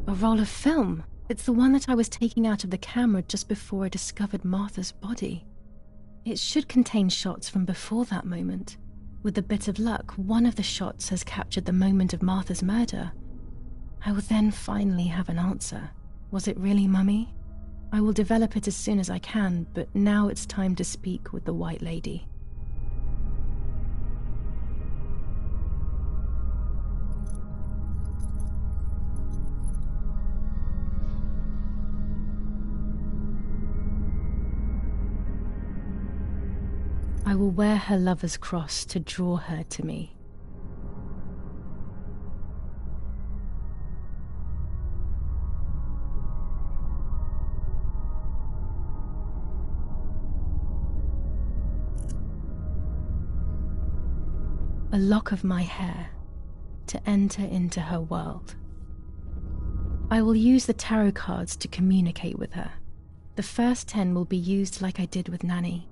A roll of film. It's the one that I was taking out of the camera just before I discovered Martha's body. It should contain shots from before that moment. With a bit of luck, one of the shots has captured the moment of Martha's murder. I will then finally have an answer. Was it really Mummy? I will develop it as soon as I can, but now it's time to speak with the White Lady. I will wear her lover's cross to draw her to me. A lock of my hair to enter into her world. I will use the tarot cards to communicate with her. The first 10 will be used like I did with Nanny.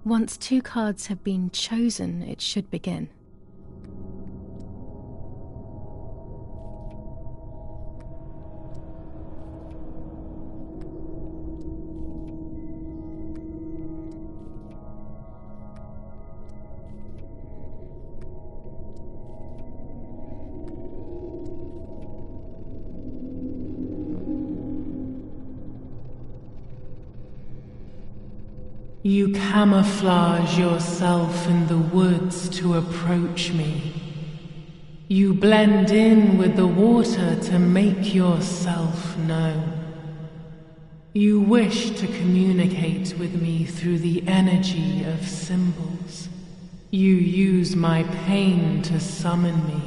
Once 2 cards have been chosen, it should begin. You camouflage yourself in the woods to approach me. You blend in with the water to make yourself known. You wish to communicate with me through the energy of symbols. You use my pain to summon me.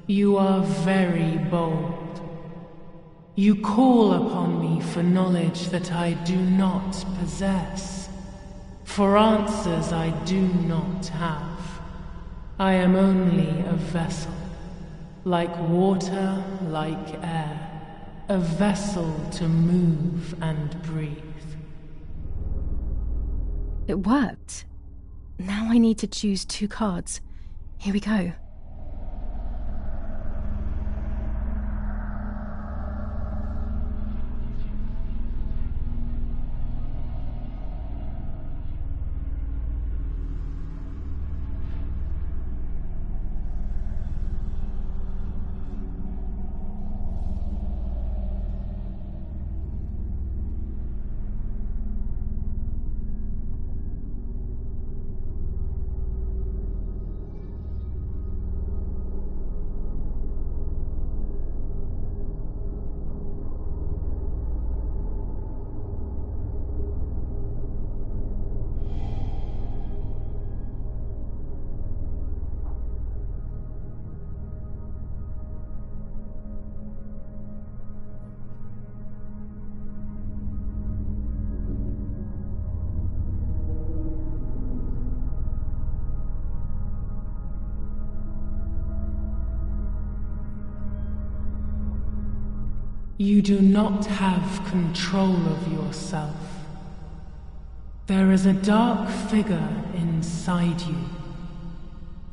You are very bold. You call upon me for knowledge that I do not possess. For answers I do not have. I am only a vessel, like water, like air, a vessel to move and breathe. It worked. Now I need to choose 2 cards. Here we go. You do not have control of yourself. There is a dark figure inside you.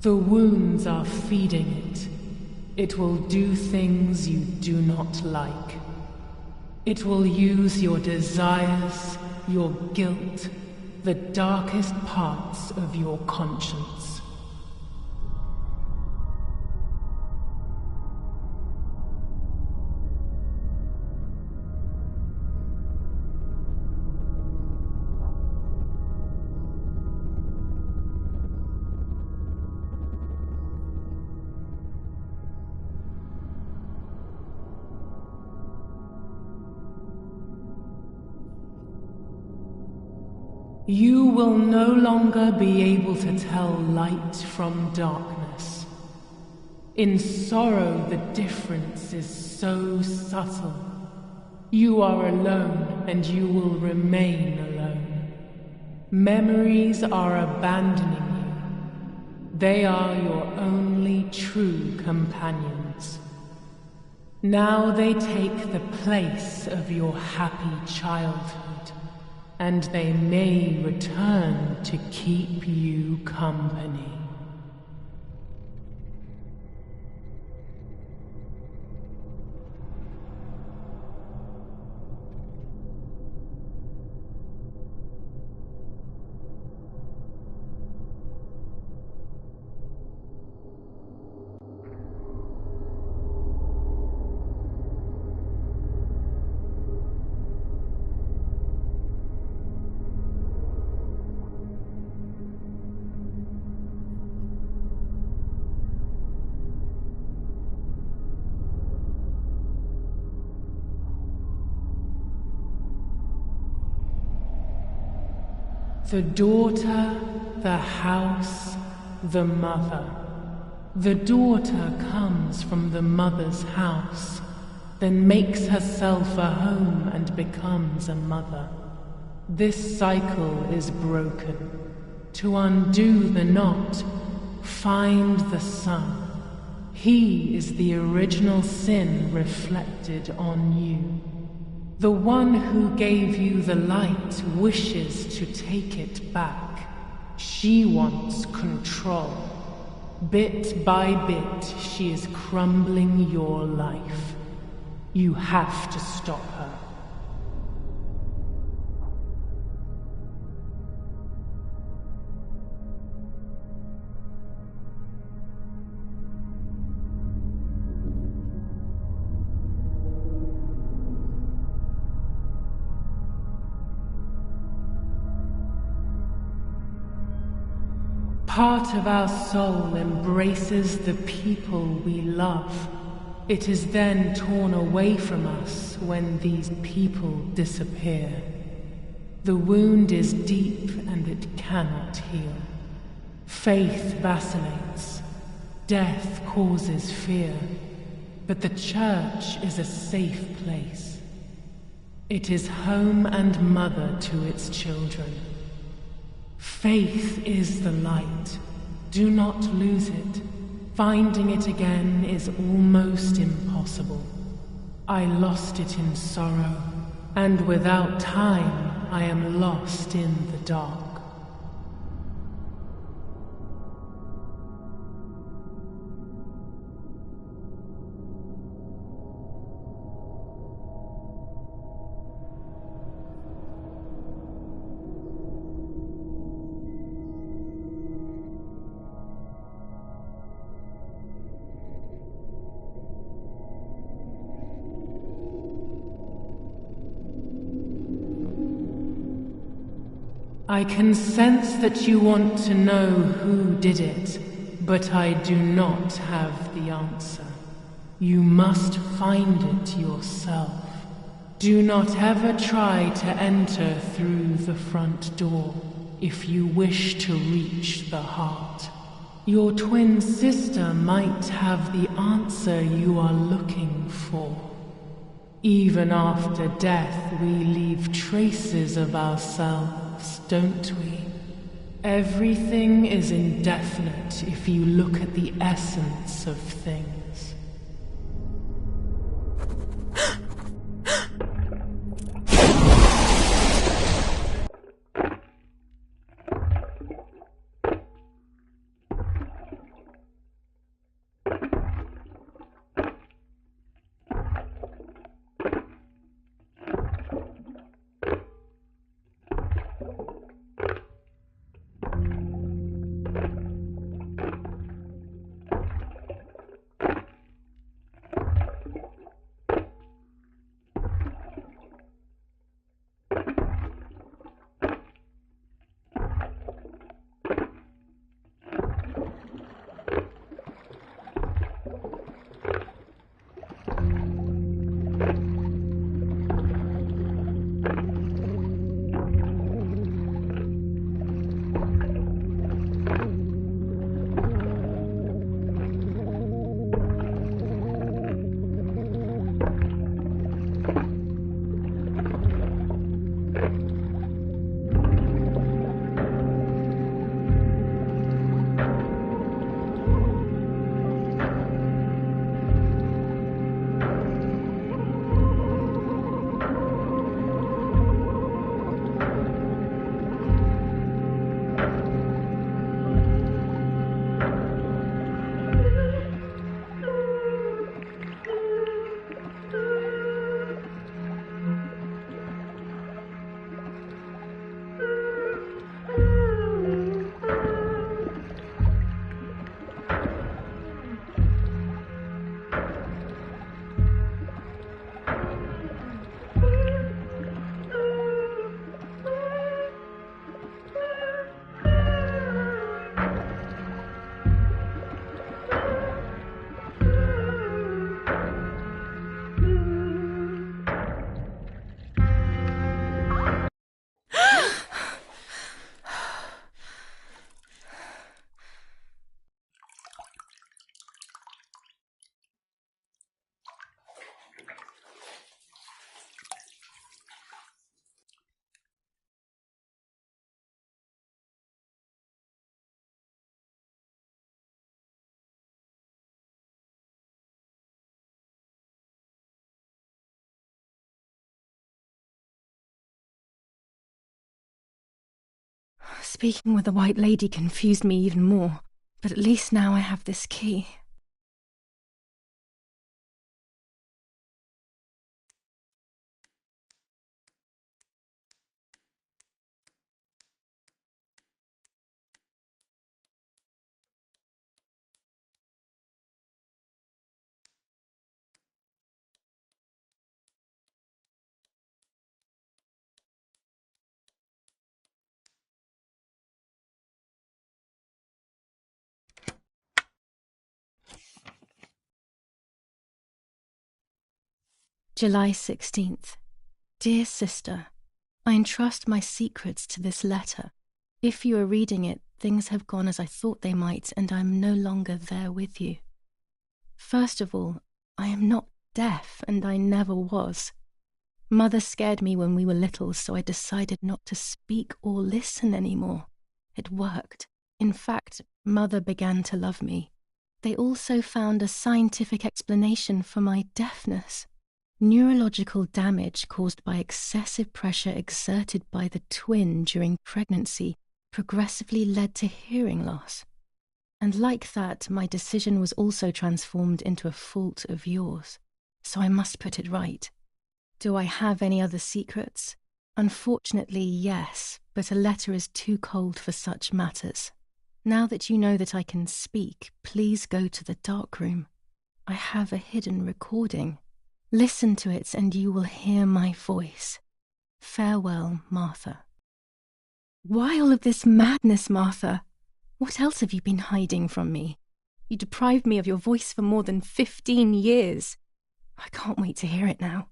The wounds are feeding it. It will do things you do not like. It will use your desires, your guilt, the darkest parts of your conscience. You will no longer be able to tell light from darkness. In sorrow, the difference is so subtle. You are alone, and you will remain alone. Memories are abandoning you. They are your only true companions. Now they take the place of your happy childhood. And they may return to keep you company. The daughter, the house, the mother. The daughter comes from the mother's house, then makes herself a home and becomes a mother. This cycle is broken. To undo the knot, find the sun. He is the original sin reflected on you. The one who gave you the light wishes to take it back. She wants control. Bit by bit, she is crumbling your life. You have to stop her. Part of our soul embraces the people we love. It is then torn away from us when these people disappear. The wound is deep and it cannot heal. Faith vacillates. Death causes fear. But the church is a safe place. It is home and mother to its children. Faith is the light. Do not lose it. Finding it again is almost impossible. I lost it in sorrow, and without time, I am lost in the dark. I can sense that you want to know who did it, but I do not have the answer. You must find it yourself. Do not ever try to enter through the front door if you wish to reach the heart. Your twin sister might have the answer you are looking for. Even after death, we leave traces of ourselves, don't we? Everything is indefinite if you look at the essence of things. Speaking with the White Lady confused me even more, but at least now I have this key. July 16th. Dear Sister, I entrust my secrets to this letter. If you are reading it, things have gone as I thought they might, and I am no longer there with you. First of all, I am not deaf, and I never was. Mother scared me when we were little, so I decided not to speak or listen anymore. It worked. In fact, Mother began to love me. They also found a scientific explanation for my deafness. Neurological damage caused by excessive pressure exerted by the twin during pregnancy progressively led to hearing loss. And like that, my decision was also transformed into a fault of yours. So I must put it right. Do I have any other secrets? Unfortunately, yes, but a letter is too cold for such matters. Now that you know that I can speak, please go to the dark room. I have a hidden recording. Listen to it and you will hear my voice. Farewell, Martha. Why all of this madness, Martha? What else have you been hiding from me? You deprived me of your voice for more than 15 years. I can't wait to hear it now.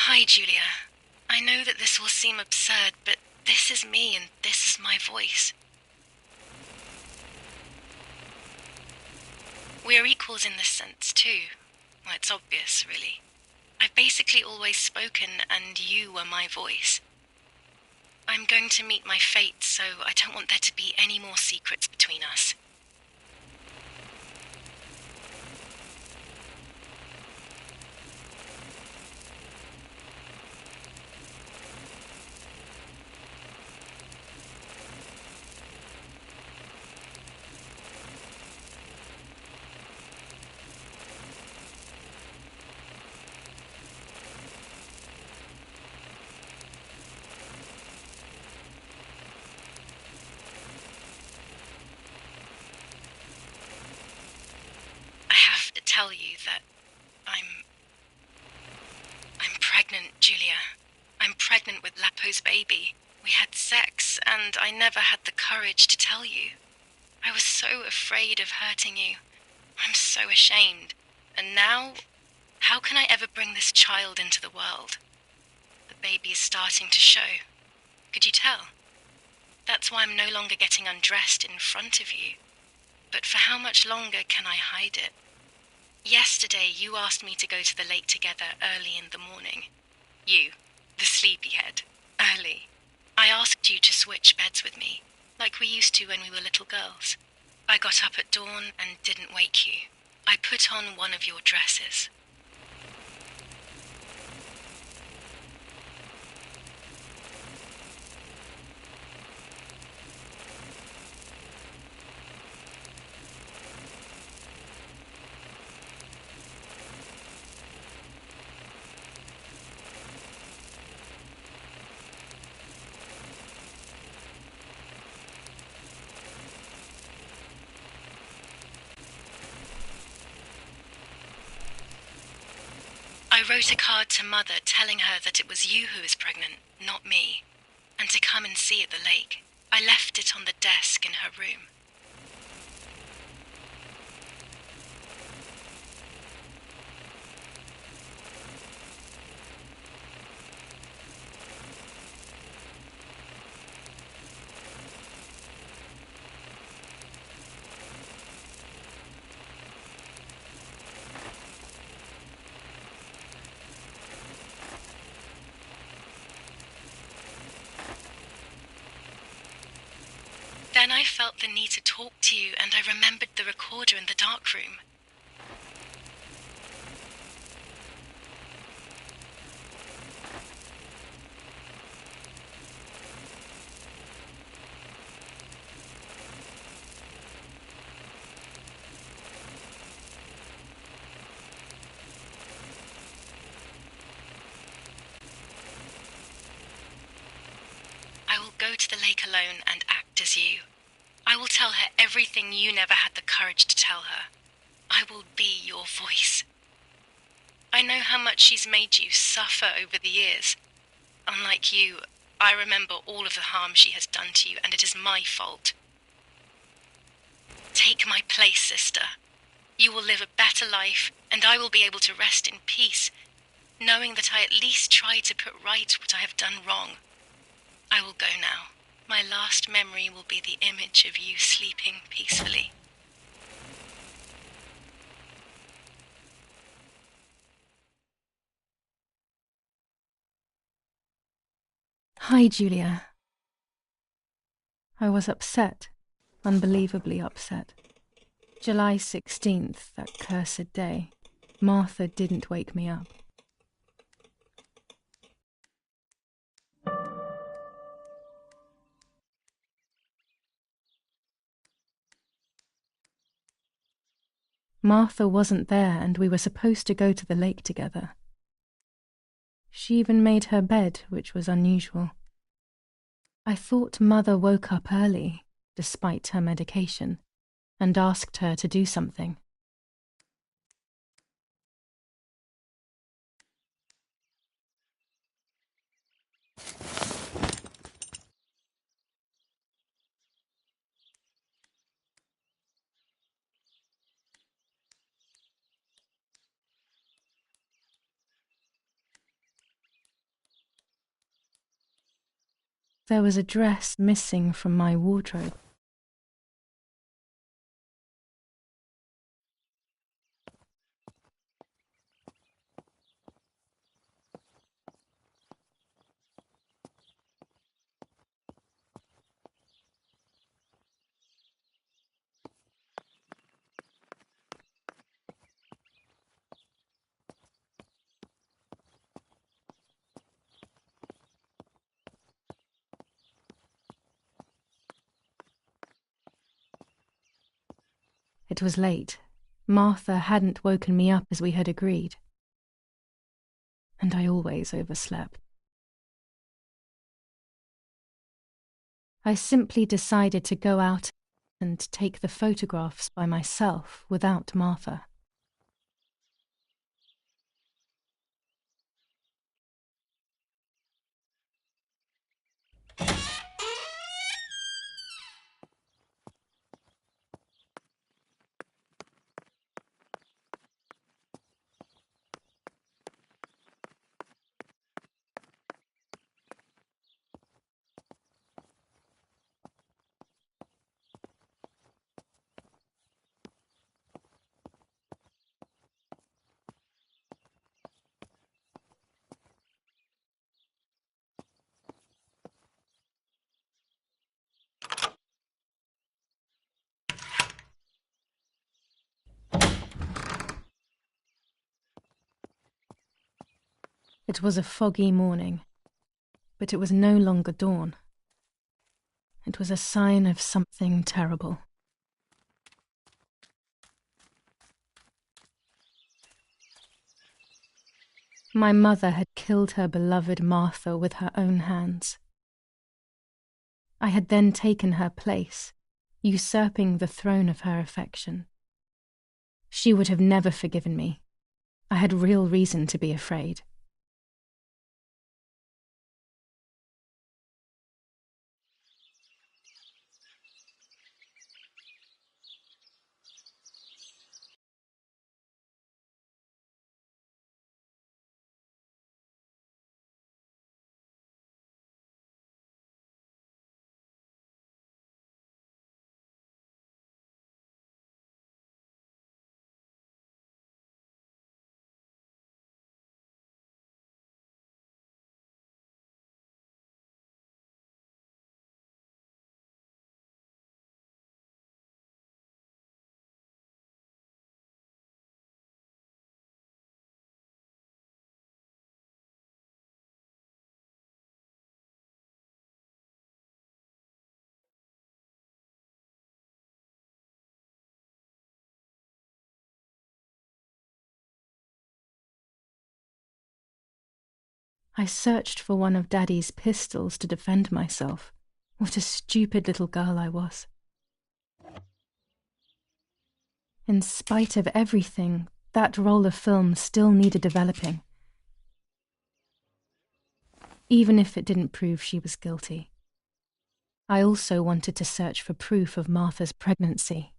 Hi, Julia. I know that this will seem absurd, but this is me and this is my voice. We are equals in this sense, too. Well, it's obvious, really. I've basically always spoken, and you were my voice. I'm going to meet my fate, so I don't want there to be any more secrets between us. I have to tell you that I'm pregnant, Julia. I'm pregnant with Lapo's baby. We had sex, and I never had the courage to tell you. I was so afraid of hurting you. I'm so ashamed. And now, how can I ever bring this child into the world? The baby is starting to show. Could you tell? That's why I'm no longer getting undressed in front of you. But for how much longer can I hide it? Yesterday, you asked me to go to the lake together early in the morning. You, the sleepyhead, early. I asked you to switch beds with me, like we used to when we were little girls. I got up at dawn and didn't wake you. I put on one of your dresses. I wrote a card to Mother telling her that it was you who was pregnant, not me, and to come and see at the lake. I left it on the desk in her room. Then I felt the need to talk to you, and I remembered the recorder in the dark room. I will go to the lake alone and act as you. I will tell her everything you never had the courage to tell her. I will be your voice. I know how much she's made you suffer over the years. Unlike you, I remember all of the harm she has done to you, and it is my fault. Take my place, sister. You will live a better life, and I will be able to rest in peace, knowing that I at least tried to put right what I have done wrong. I will go now. My last memory will be the image of you sleeping peacefully. Hi, Julia. I was upset, unbelievably upset. July 16th, that cursed day. Martha didn't wake me up. Martha wasn't there, and we were supposed to go to the lake together. She even made her bed, which was unusual. I thought Mother woke up early, despite her medication, and asked her to do something. There was a dress missing from my wardrobe. It was late. Martha hadn't woken me up as we had agreed. And I always overslept. I simply decided to go out and take the photographs by myself without Martha. It was a foggy morning, but it was no longer dawn. It was a sign of something terrible. My mother had killed her beloved Martha with her own hands. I had then taken her place, usurping the throne of her affection. She would have never forgiven me. I had real reason to be afraid. I searched for one of Daddy's pistols to defend myself. What a stupid little girl I was. In spite of everything, that roll of film still needed developing, even if it didn't prove she was guilty. I also wanted to search for proof of Martha's pregnancy.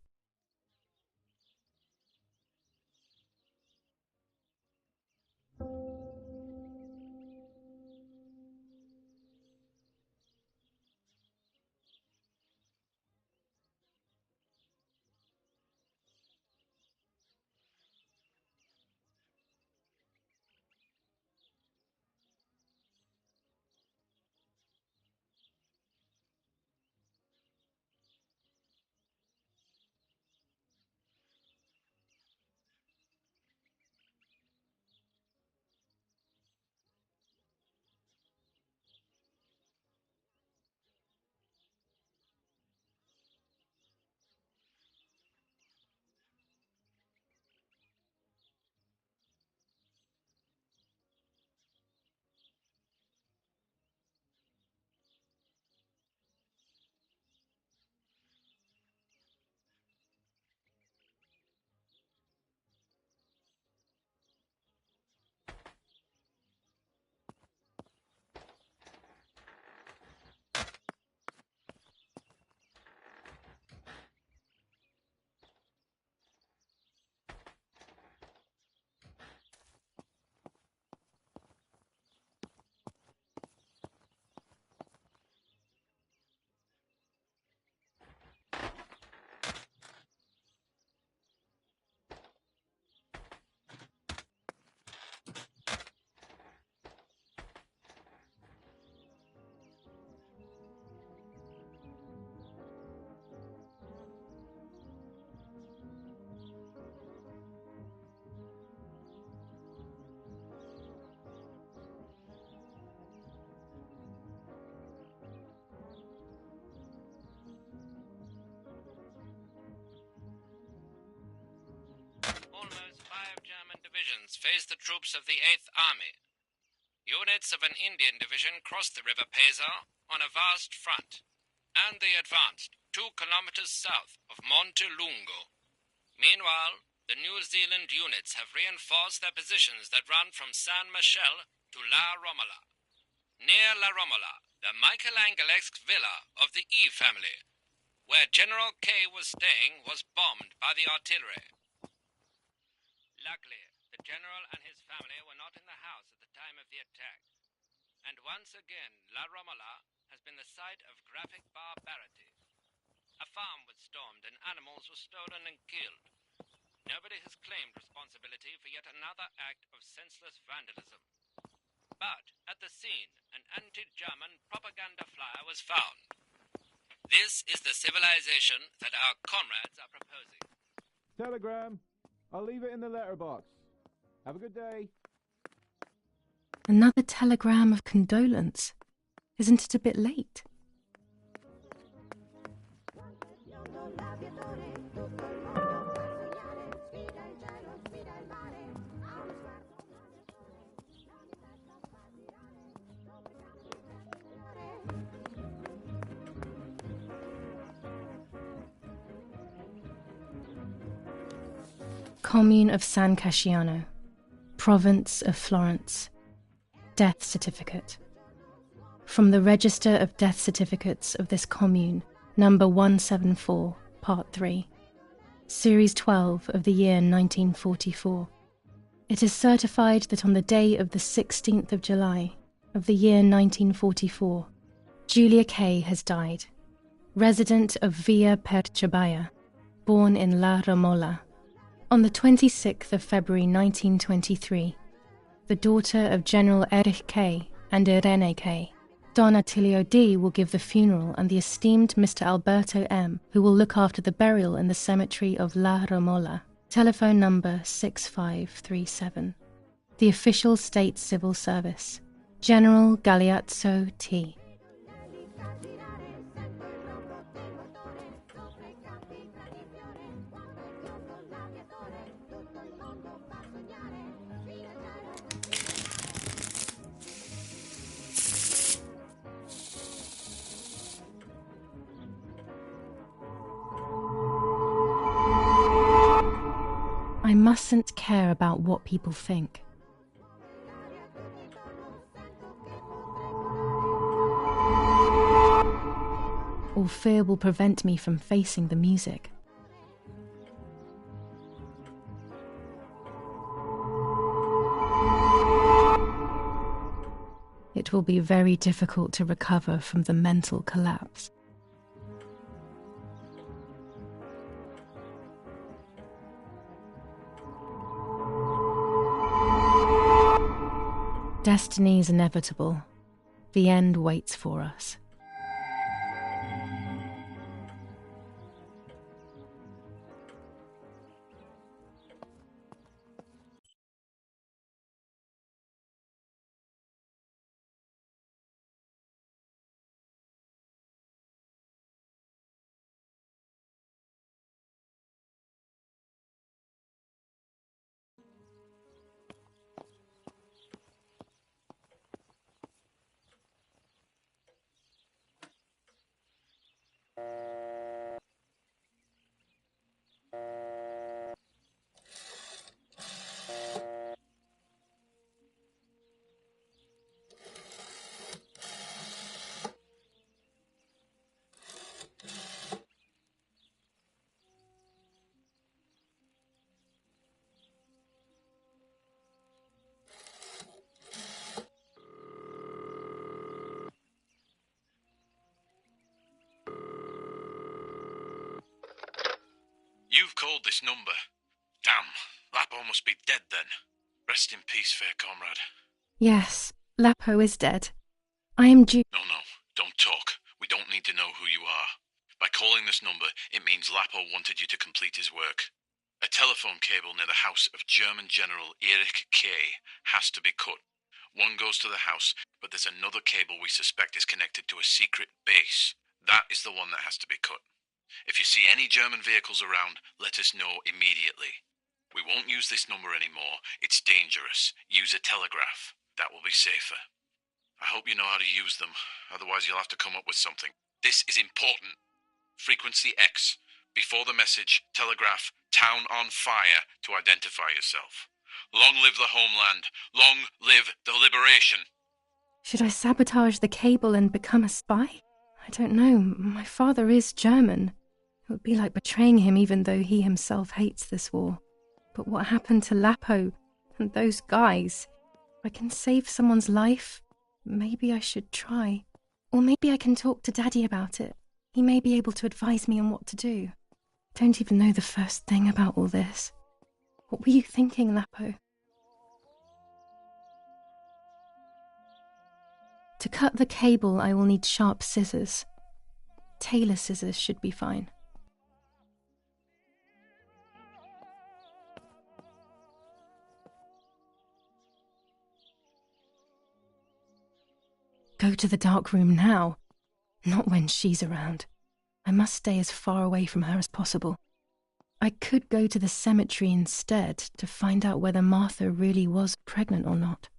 Almost 5 German divisions faced the troops of the 8th Army. Units of an Indian division crossed the River Pesar on a vast front, and they advanced 2 kilometers south of Monte Lungo. Meanwhile, the New Zealand units have reinforced their positions that run from San Michel to La Romola. Near La Romola, the Michelangelesque villa of the E family, where General K was staying, was bombed by the artillery. Luckily, the general and his family were not in the house at the time of the attack. And once again, La Romola has been the site of graphic barbarity. A farm was stormed and animals were stolen and killed. Nobody has claimed responsibility for yet another act of senseless vandalism. But at the scene, an anti-German propaganda flyer was found. This is the civilization that our comrades are proposing. Telegram. I'll leave it in the letterbox. Have a good day. Another telegram of condolence. Isn't it a bit late? Commune of San Casciano, Province of Florence. Death certificate. From the Register of Death Certificates of this commune, number 174, Part 3, Series 12 of the year 1944. It is certified that on the day of the 16th of July of the year 1944, Julia K. has died, resident of Via Perciabaya, born in La Romola. On the 26th of February 1923, the daughter of General Erich K. and Irene K., Don Attilio D. will give the funeral, and the esteemed Mr. Alberto M., who will look after the burial in the cemetery of La Romola. Telephone number 6537. The official state civil service. General Galeazzo T. I mustn't care about what people think. Or fear will prevent me from facing the music. It will be very difficult to recover from the mental collapse. Destiny is inevitable. The end waits for us. You've called this number. Damn, Lapo must be dead then. Rest in peace, fair comrade. Yes, Lapo is dead. I am due. No, don't talk. We don't need to know who you are. By calling this number, it means Lapo wanted you to complete his work. A telephone cable near the house of German General Erich K. has to be cut. One goes to the house, but there's another cable we suspect is connected to a secret base. That is the one that has to be cut. If you see any German vehicles around, let us know immediately. We won't use this number anymore. It's dangerous. Use a telegraph. That will be safer. I hope you know how to use them. Otherwise, you'll have to come up with something. This is important. Frequency X. Before the message, telegraph "Town on fire" to identify yourself. Long live the homeland. Long live the liberation. Should I sabotage the cable and become a spy? I don't know. My father is German. It would be like betraying him even though he himself hates this war. But what happened to Lapo and those guys? If I can save someone's life, maybe I should try. Or maybe I can talk to Daddy about it. He may be able to advise me on what to do. Don't even know the first thing about all this. What were you thinking, Lapo? To cut the cable, I will need sharp scissors. Tailor scissors should be fine. Go to the dark room now. Not when she's around. I must stay as far away from her as possible. I could go to the cemetery instead to find out whether Martha really was pregnant or not.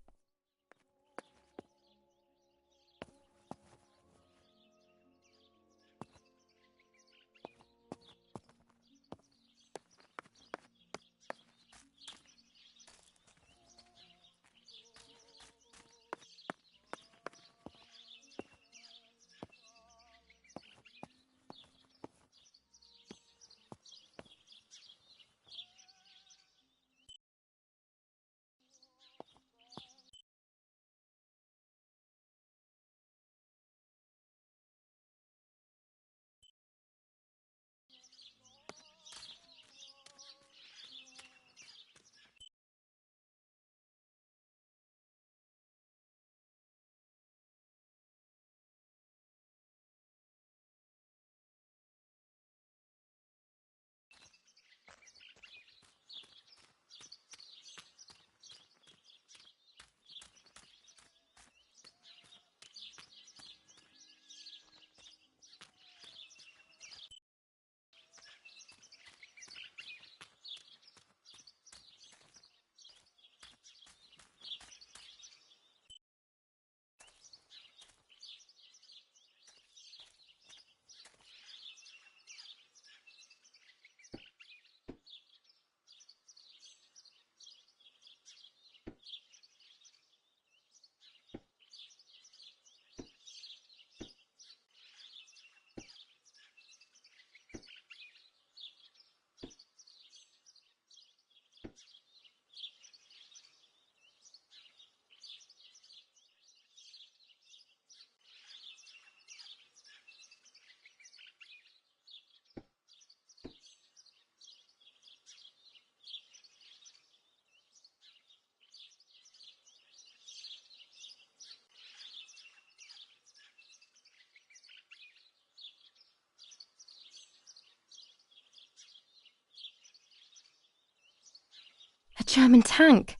German tank!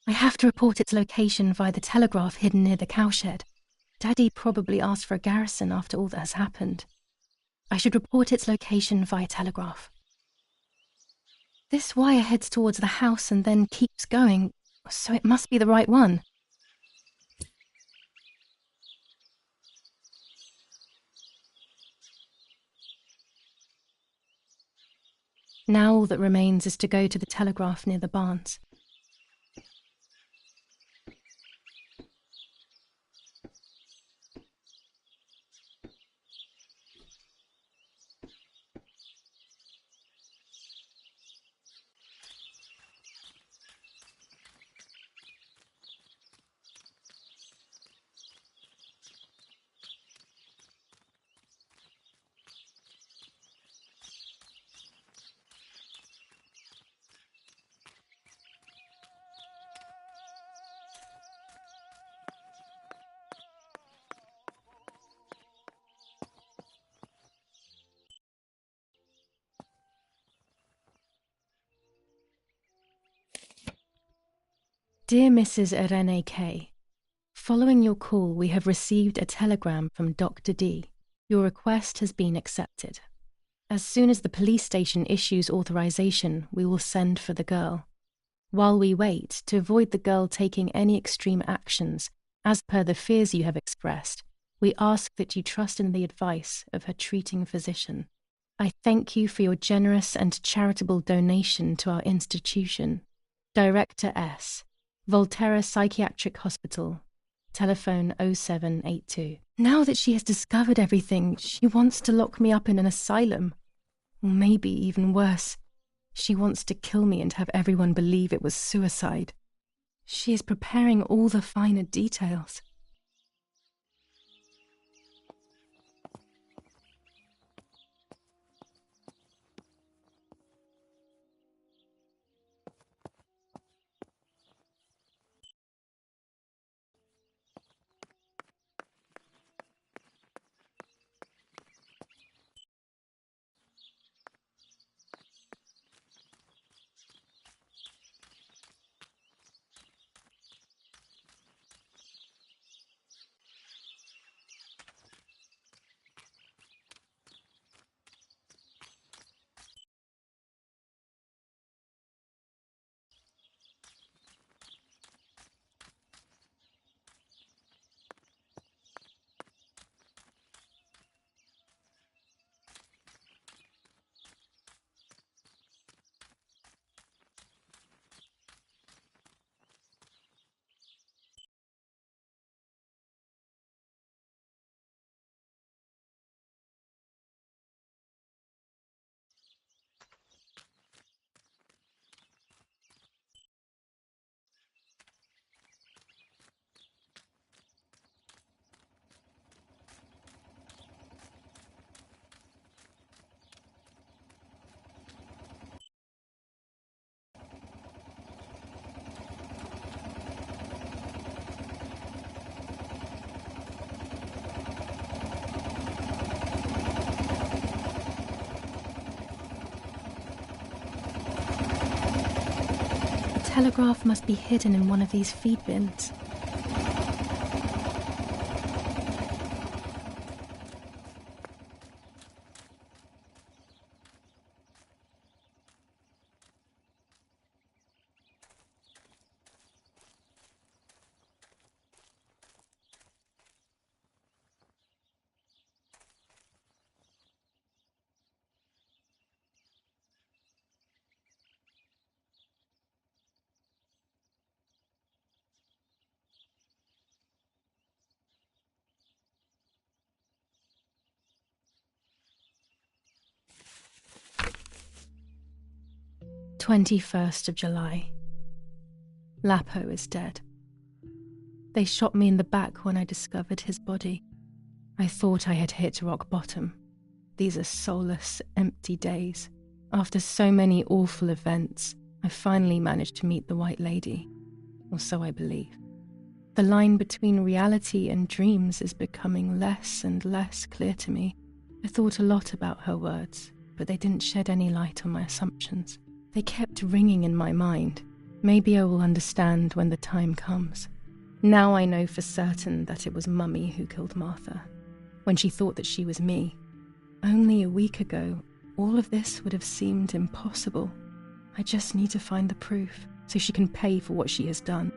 I have to report its location via the telegraph hidden near the cowshed. Daddy probably asked for a garrison after all that has happened. I should report its location via telegraph. This wire heads towards the house and then keeps going, so it must be the right one. Now all that remains is to go to the telegraph near the barns. Dear Mrs. Irene K., following your call, we have received a telegram from Dr. D. Your request has been accepted. As soon as the police station issues authorization, we will send for the girl. While we wait, to avoid the girl taking any extreme actions, as per the fears you have expressed, we ask that you trust in the advice of her treating physician. I thank you for your generous and charitable donation to our institution. Director S., Volterra Psychiatric Hospital, telephone 0782. Now that she has discovered everything, she wants to lock me up in an asylum. Or maybe even worse, she wants to kill me and have everyone believe it was suicide. She is preparing all the finer details. The telegraph must be hidden in one of these feed bins. July 21st. Lapo is dead. They shot me in the back when I discovered his body. I thought I had hit rock bottom. These are soulless, empty days. After so many awful events, I finally managed to meet the White Lady, or so I believe. The line between reality and dreams is becoming less and less clear to me. I thought a lot about her words, but they didn't shed any light on my assumptions. They kept ringing in my mind. Maybe I will understand when the time comes. Now I know for certain that it was Mummy who killed Martha, when she thought that she was me. Only a week ago, all of this would have seemed impossible. I just need to find the proof, so she can pay for what she has done.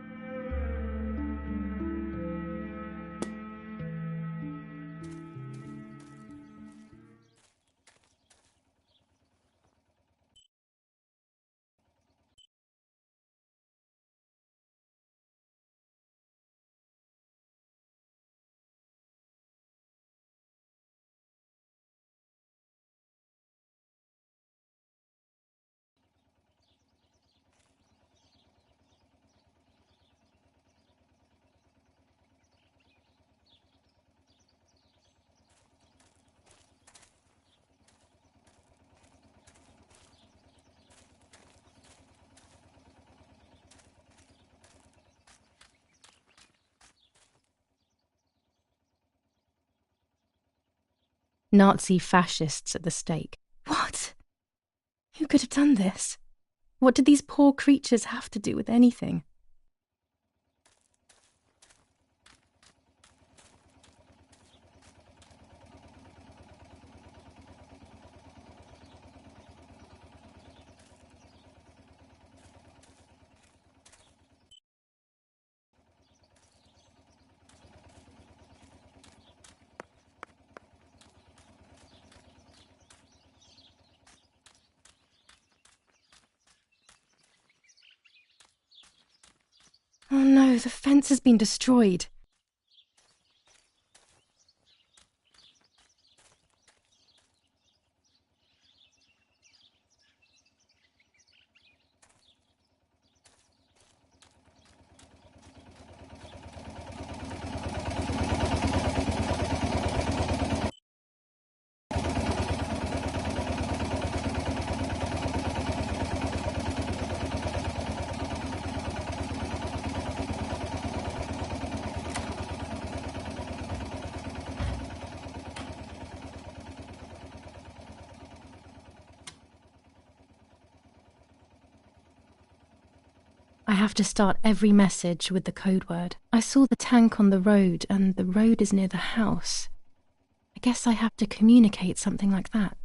Nazi fascists at the stake. What? Who could have done this? What did these poor creatures have to do with anything? Oh no, the fence has been destroyed. I have to start every message with the code word. I saw the tank on the road, and the road is near the house. I guess I have to communicate something like that.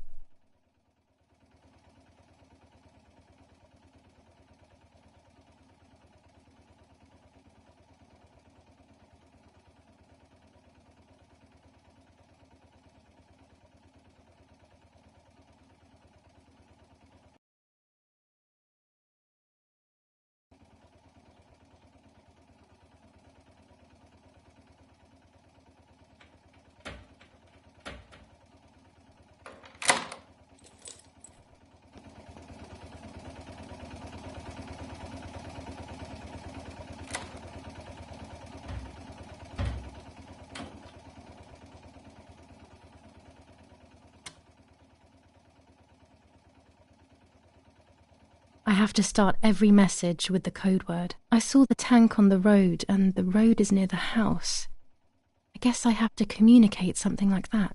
I have to start every message with the code word. I saw the tank on the road, and the road is near the house. I guess I have to communicate something like that.